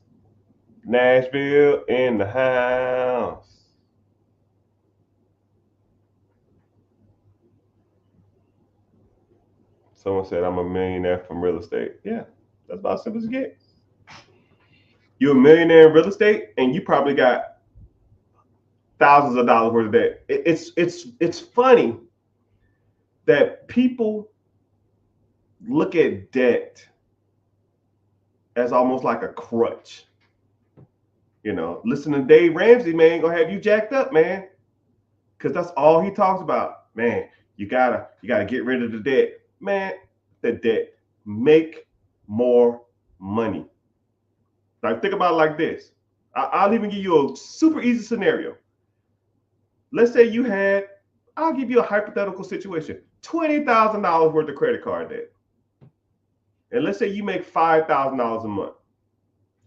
Speaker 1: Nashville in the house. Someone said I'm a millionaire from real estate. Yeah, that's about as simple as it gets. You're a millionaire in real estate, and you probably got thousands of dollars worth of debt. It's funny that people look at debt as almost like a crutch. Listen to Dave Ramsey, man, gonna have you jacked up, man, because that's all he talks about. Man, you gotta get rid of the debt, man. The debt, make more money. Like, think about it like this. I'll even give you a super easy scenario. Let's say you had, I'll give you a hypothetical situation, $20,000 worth of credit card debt. And let's say you make $5,000 a month.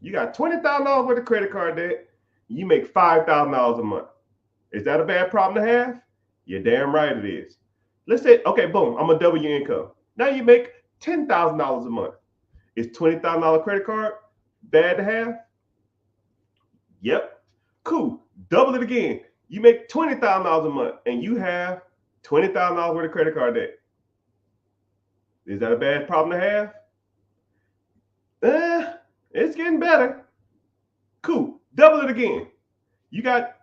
Speaker 1: You got $20,000 worth of credit card debt. You make $5,000 a month. Is that a bad problem to have? You're damn right it is. Let's say, okay, boom, I'm gonna double your income. Now you make $10,000 a month. Is $20,000 credit card bad to have? Yep. Cool. Double it again. You make $20,000 a month and you have $20,000 worth of credit card debt. Is that a bad problem to have? It's getting better. Cool. Double it again. You got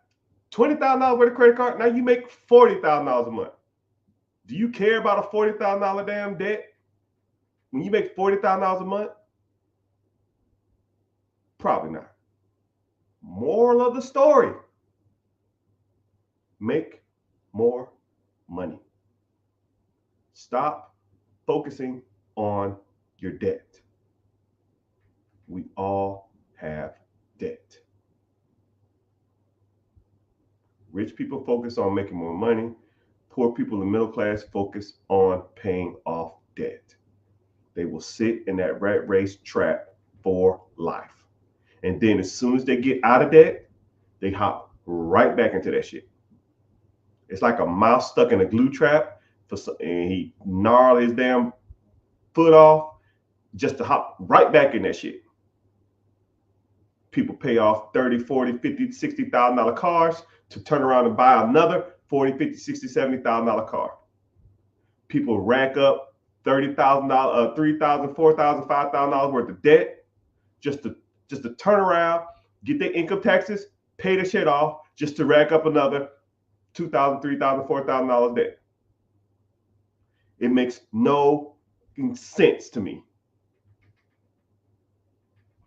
Speaker 1: $20,000 worth of credit card. Now you make $40,000 a month. Do you care about a $40,000 damn debt when you make $40,000 a month? Probably not. Moral of the story: make more money. Stop focusing on your debt. We all have debt. Rich people focus on making more money. Poor people in the middle class focus on paying off debt. They will sit in that rat race trap for life. And then as soon as they get out of debt, they hop right back into that shit. It's like a mouse stuck in a glue trap, and he gnarled his damn foot off just to hop right back in that shit. People pay off 30, 40, 50, $60,000 cars to turn around and buy another 40, 50, 60, $70,000 car. People rack up $30,000, $3,000, $4,000, $5,000 worth of debt just to turn around, get their income taxes, pay the shit off, just to rack up another $2,000, $3,000, $4,000 debt. It makes no sense to me.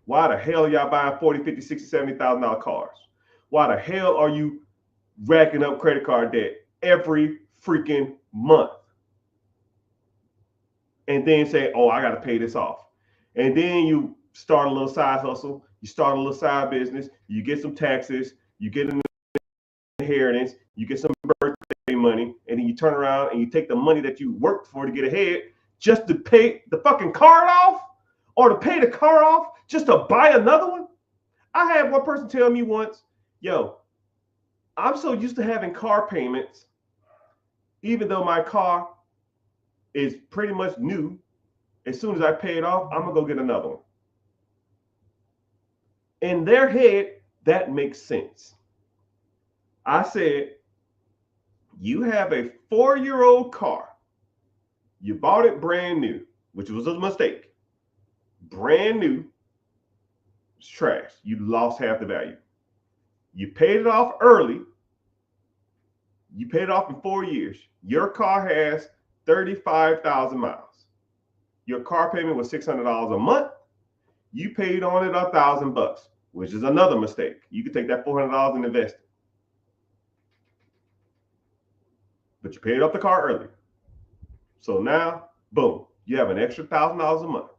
Speaker 1: Why the hell are y'all buying 40, 50, 60, $70,000 cars? Why the hell are you racking up credit card debt every freaking month? And then say, oh, I got to pay this off. And then you start a little side hustle. You start a little side business. You get some taxes. You get an inheritance. You get some birthday money. And then you turn around and you take the money that you worked for to get ahead just to pay the fucking card off, or to pay the car off just to buy another one. I had one person tell me once, yo, I'm so used to having car payments, even though my car is pretty much new. As soon as I pay it off, I'm gonna go get another one. In their head, that makes sense. I said, you have a 4-year-old car. You bought it brand new, which was a mistake. Brand new, it's trash. You lost half the value. You paid it off early. You paid it off in 4 years. Your car has 35,000 miles. Your car payment was $600 a month. You paid on it $1,000, which is another mistake. You could take that $400 and invest it. But you paid off the car early. So now, boom, you have an extra $1,000 a month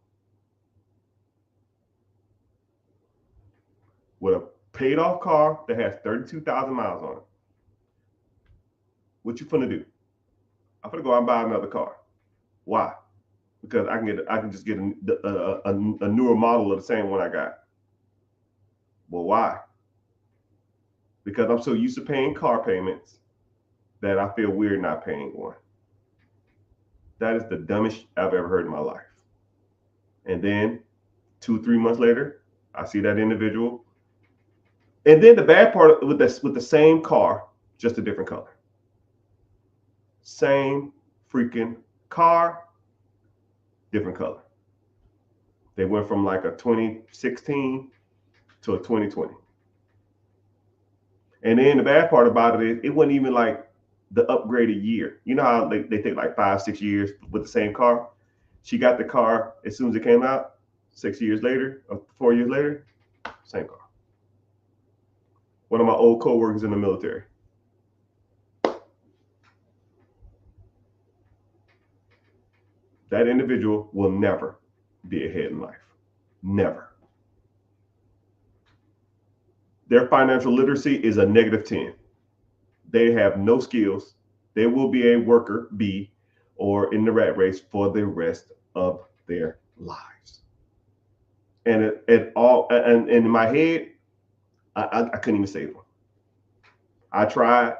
Speaker 1: with a paid off car that has 32,000 miles on it. What you finna do? I'm finna go out and buy another car. Why? Because I can just get a newer model of the same one I got. Well, why? Because I'm so used to paying car payments that I feel weird not paying one. That is the dumbest I've ever heard in my life. And then 2-3 months later, I see that individual. And then the bad part with the same car, just a different color. Same freaking car, different color. They went from like a 2016 to a 2020. And then the bad part about it is it wasn't even like the upgraded year. You know how they take like 5-6 years with the same car? She got the car as soon as it came out, 6 years later, or 4 years later, same car. One of my old coworkers in the military. That individual will never be ahead in life. Never. Their financial literacy is a -10. They have no skills. They will be a worker bee or in the rat race for the rest of their lives. And in my head, I couldn't even save them. I tried,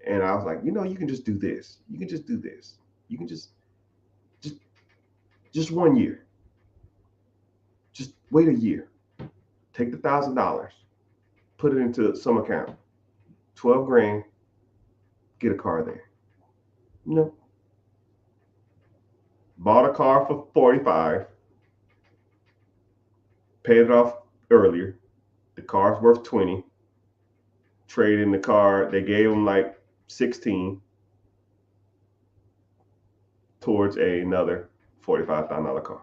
Speaker 1: and I was like, you can just do this. You can just do this. You can just 1 year. Just wait a year. Take the $1,000, put it into some account. 12 grand, get a car there. No. Bought a car for 45, paid it off earlier. The car's worth 20. Trade in the car. They gave them like 16 towards another $45,000 car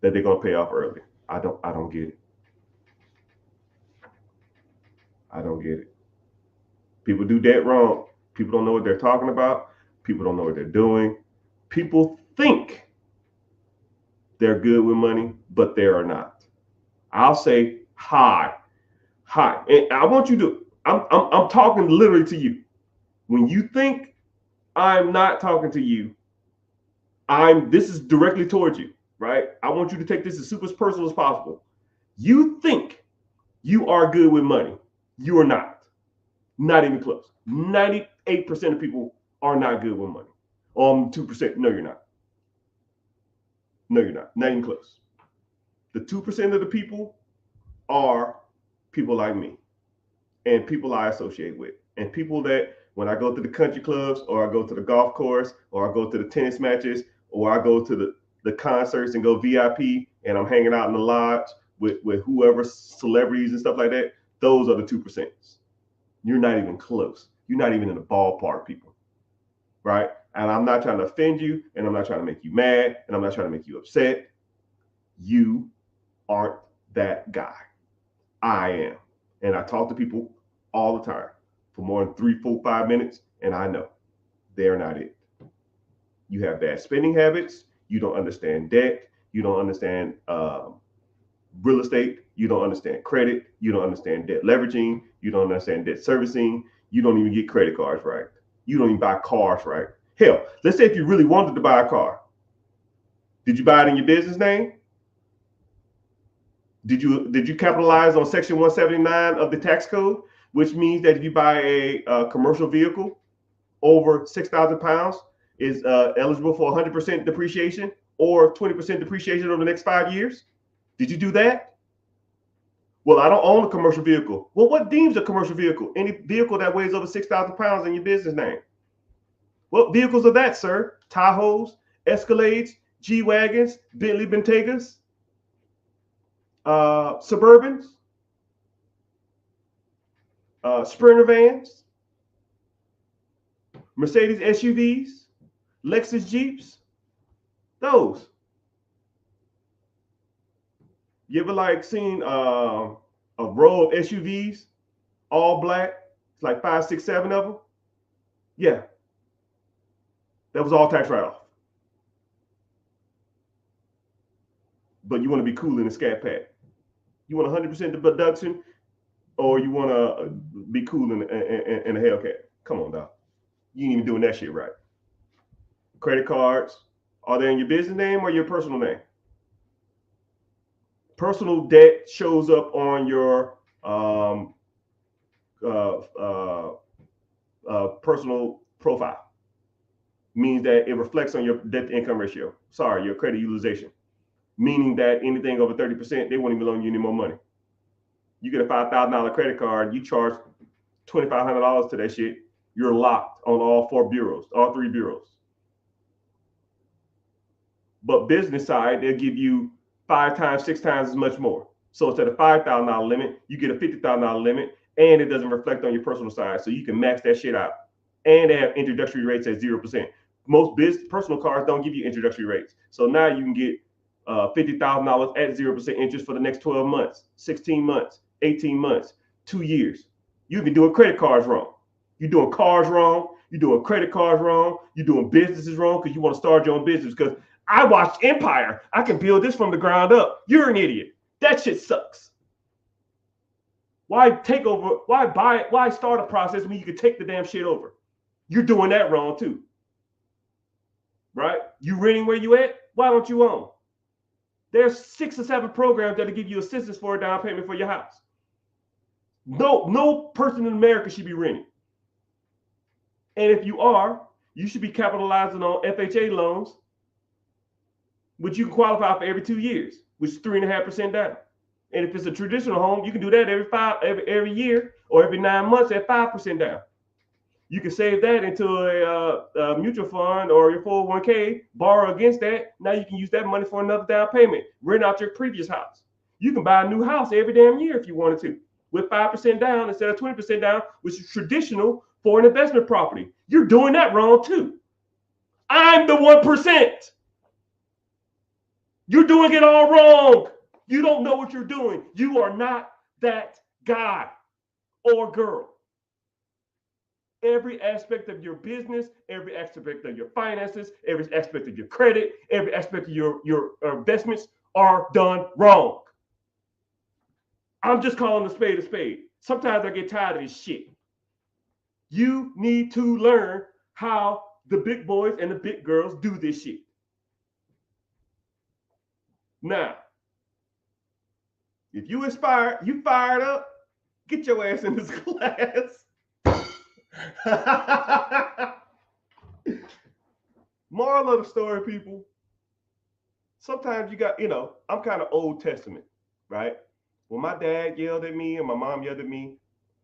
Speaker 1: that they're gonna pay off early. I don't get it. I don't get it. People do that wrong. People don't know what they're talking about. People don't know what they're doing. People think they're good with money, but they are not. I'll say hi. And I want you to, I'm talking literally to you. When you think I'm not talking to you, this is directly towards you, right? I want you to take this as super personal as possible. You think you are good with money. You are not. Not even close. 98% of people are not good with money. 2%. No, you're not. No, you're not. Not even close. The 2% of the people are people like me and people I associate with, and people that when I go to the country clubs, or I go to the golf course, or I go to the tennis matches, or I go to the concerts and go VIP, and I'm hanging out in the lodge with whoever, celebrities and stuff like that. Those are the 2%. You're not even close. You're not even in the ballpark, people. Right? And I'm not trying to offend you, and I'm not trying to make you mad, and I'm not trying to make you upset. You aren't that guy. I am. And I talk to people all the time for more than 3, 4, 5 minutes, and I know they're not it. You have bad spending habits. You don't understand debt. You don't understand real estate. You don't understand credit. You don't understand debt leveraging. You don't understand debt servicing. You don't even get credit cards right. You don't even buy cars right. Hell, let's say if you really wanted to buy a car, did you buy it in your business name? Did you capitalize on Section 179 of the tax code, which means that if you buy a commercial vehicle over 6,000 pounds, is eligible for 100% depreciation or 20% depreciation over the next 5 years? Did you do that? Well, I don't own a commercial vehicle. Well, what deems a commercial vehicle? Any vehicle that weighs over 6,000 pounds in your business name. What vehicles are that, sir? Tahoes, Escalades, G-Wagons, Bentley Bentegas, Suburbans, Sprinter vans, Mercedes SUVs, Lexus Jeeps. Those. You ever like seen a row of SUVs, all black? It's like 5, 6, 7 of them. Yeah, that was all tax write-off. But you want to be cool in a Scat Pack. You want 100% deduction, or you want to be cool in a Hellcat. Come on, dog. You ain't even doing that shit right. Credit cards, are they in your business name or your personal name? Personal debt shows up on your personal profile. Means that it reflects on your debt to income ratio. Sorry, your credit utilization. Meaning that anything over 30%, they won't even loan you any more money. You get a $5,000 credit card, you charge $2,500 to that shit, you're locked on all 4 bureaus, all 3 bureaus. But business side, they'll give you 5 times, 6 times as much more. So instead of $5,000 limit, you get a $50,000 limit, and it doesn't reflect on your personal side. So you can max that shit out. And they have introductory rates at 0%. Most personal cards don't give you introductory rates. So now you can get $50,000 at 0% interest for the next 12 months, 16 months, 18 months, 2 years. You've been doing credit cards wrong. You're doing cars wrong. You're doing credit cards wrong. You're doing businesses wrong because you want to start your own business. Because I watched Empire. I can build this from the ground up. You're an idiot. That shit sucks. Why take over? Why buy it? Why start a process when you can take the damn shit over? You're doing that wrong too. Right? You renting where you at? Why don't you own? There's 6 or 7 programs that'll give you assistance for a down payment for your house. No person in America should be renting. And if you are, you should be capitalizing on FHA loans, which you can qualify for every 2 years, which is 3.5% down. And if it's a traditional home, you can do that every year or every 9 months at 5% down. You can save that into a mutual fund or your 401k, borrow against that. Now you can use that money for another down payment, rent out your previous house. You can buy a new house every damn year if you wanted to, with 5% down instead of 20% down, which is traditional for an investment property. You're doing that wrong too. I'm the 1%. You're doing it all wrong. You don't know what you're doing. You are not that guy or girl. Every aspect of your business, every aspect of your finances, every aspect of your credit, every aspect of your investments are done wrong. I'm just calling a spade a spade. Sometimes I get tired of this shit. You need to learn how the big boys and the big girls do this shit. Now, if you inspired, you fired up, get your ass in this class. Moral of the story, people. Sometimes you got, I'm kind of Old Testament, right? When my dad yelled at me and my mom yelled at me,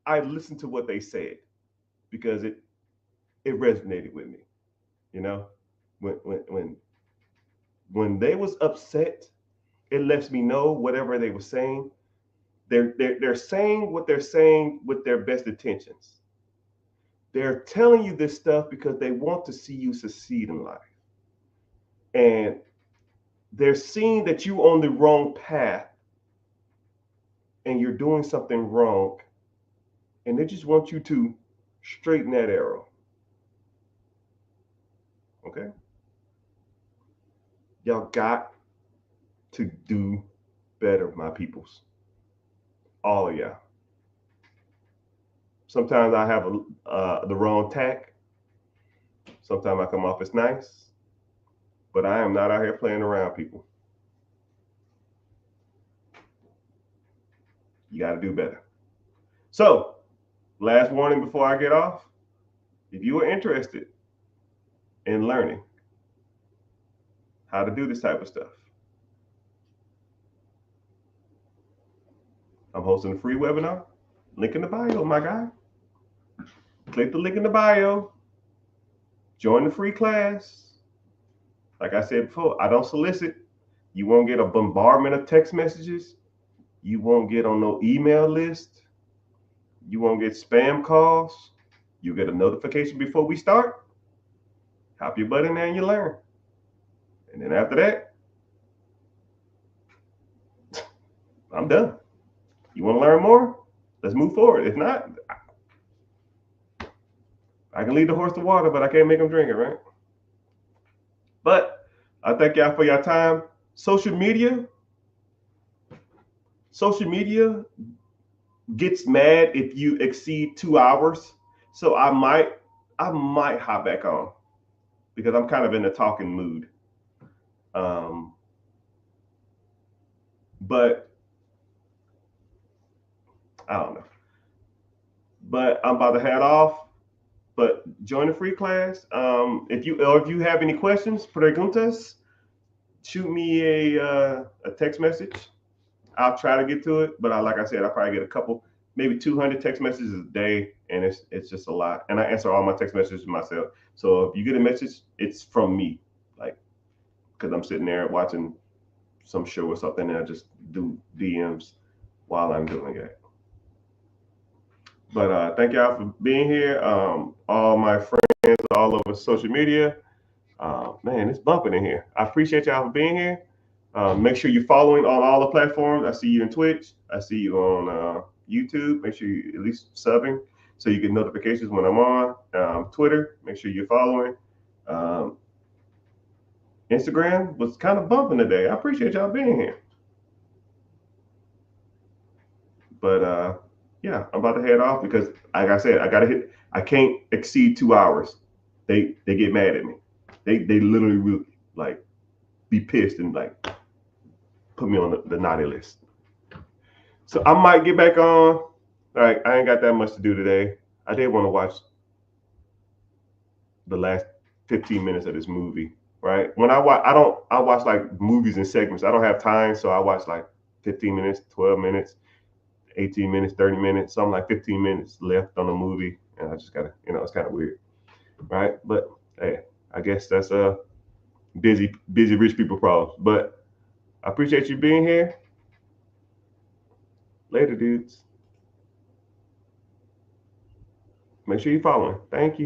Speaker 1: I listened to what they said because it resonated with me. When they was upset, it lets me know whatever they were saying, they're saying what they're saying with their best intentions. They're telling you this stuff because they want to see you succeed in life. And they're seeing that you're on the wrong path and you're doing something wrong, and they just want you to straighten that arrow. Okay? Y'all got to do better, my peoples. All of y'all. Sometimes I have the wrong tack. Sometimes I come off as nice, but I am not out here playing around, people. You got to do better. So, last warning before I get off. If you are interested in learning how to do this type of stuff, I'm hosting a free webinar. Link in the bio, my guy. Click the link in the bio. Join the free class. Like I said before, I don't solicit. You won't get a bombardment of text messages. You won't get on no email list. You won't get spam calls. You get a notification before we start. Hop your butt in there and you learn. And then after that, I'm done. You want to learn more? Let's move forward. If not, I can lead the horse to water, but I can't make him drink it, right? But I thank y'all for your time. Social media gets mad if you exceed 2 hours. So I might hop back on because I'm kind of in a talking mood. But I don't know. But I'm about to head off. But join the free class. If you have any questions, preguntas, shoot me a text message. I'll try to get to it, but like I said, I'll probably get a couple, maybe 200 text messages a day, and it's just a lot. And I answer all my text messages myself. So if you get a message, it's from me, like, because I'm sitting there watching some show or something, and I just do DMs while I'm doing it. But thank y'all for being here. All my friends all over social media. Man, it's bumping in here. I appreciate y'all for being here. Make sure you're following on all the platforms. I see you in Twitch. I see you on YouTube. Make sure you at least subbing so you get notifications when I'm on. Twitter, make sure you're following. Instagram was kind of bumping today. I appreciate y'all being here. But yeah, I'm about to head off because, like I said, I can't exceed 2 hours. They get mad at me. They literally will like be pissed and like put me on the naughty list. So I might get back on. All right, I ain't got that much to do today. I did want to watch the last 15 minutes of this movie. Right, when I watch like movies in segments. I don't have time, so I watch like 15 minutes, 12 minutes, 18 minutes, 30 minutes. So I'm like 15 minutes left on the movie, and I just gotta, it's kind of weird, right? But hey, I guess that's busy rich people problems. But I appreciate you being here. Later, dudes. Make sure you're following. Thank you.